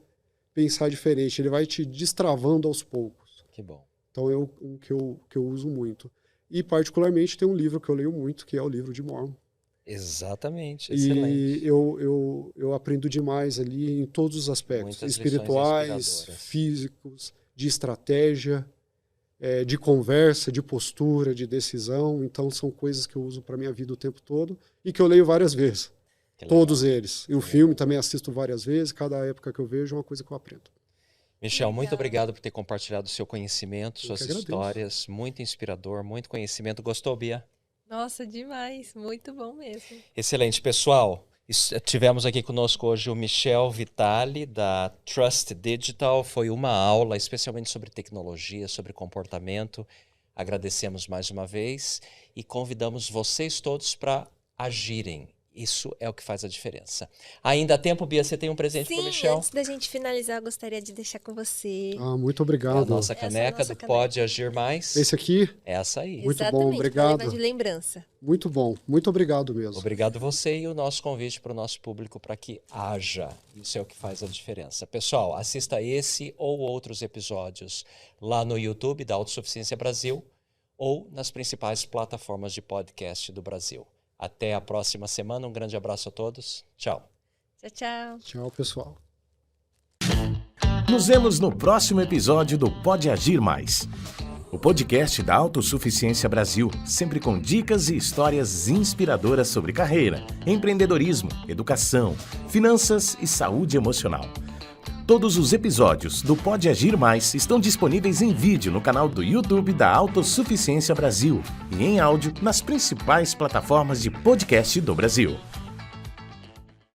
pensar diferente, ele vai te destravando aos poucos. Que bom. Então é um que eu uso muito. E particularmente tem um livro que eu leio muito, que é o livro de Mormon. Exatamente, excelente. E eu aprendo demais ali em todos os aspectos, Muitas espirituais, físicos, de estratégia, de conversa, de postura, de decisão. Então são coisas que eu uso para minha vida o tempo todo e que eu leio várias vezes. Todos eles. E o filme também assisto várias vezes, cada época que eu vejo é uma coisa que eu aprendo. Michel, muito obrigado por ter compartilhado o seu conhecimento, suas histórias, muito inspirador, muito conhecimento. Gostou, Bia? Nossa, demais, muito bom mesmo. Excelente, pessoal. Tivemos aqui conosco hoje o Michel Vitale, da Trust Digital. Foi uma aula especialmente sobre tecnologia, sobre comportamento. Agradecemos mais uma vez e convidamos vocês todos para agirem. Isso é o que faz a diferença. Ainda há tempo, Bia, você tem um presente para o Michel? Sim, antes da gente finalizar, eu gostaria de deixar com você. Muito obrigado. A nossa caneca do Pode Agir Mais. Esse aqui? Essa aí. Muito Exatamente, bom, obrigado. Para levar de lembrança. Muito bom, muito obrigado mesmo. Obrigado você e o nosso convite para o nosso público para que haja. Isso é o que faz a diferença. Pessoal, assista esse ou outros episódios lá no YouTube da Autossuficiência Brasil ou nas principais plataformas de podcast do Brasil. Até a próxima semana. Um grande abraço a todos. Tchau. Tchau, tchau. Tchau, pessoal. Nos vemos no próximo episódio do Pode Agir Mais. o podcast da Autossuficiência Brasil, sempre com dicas e histórias inspiradoras sobre carreira, empreendedorismo, educação, finanças e saúde emocional. Todos os episódios do Pode Agir Mais estão disponíveis em vídeo no canal do YouTube da Autossuficiência Brasil e em áudio nas principais plataformas de podcast do Brasil.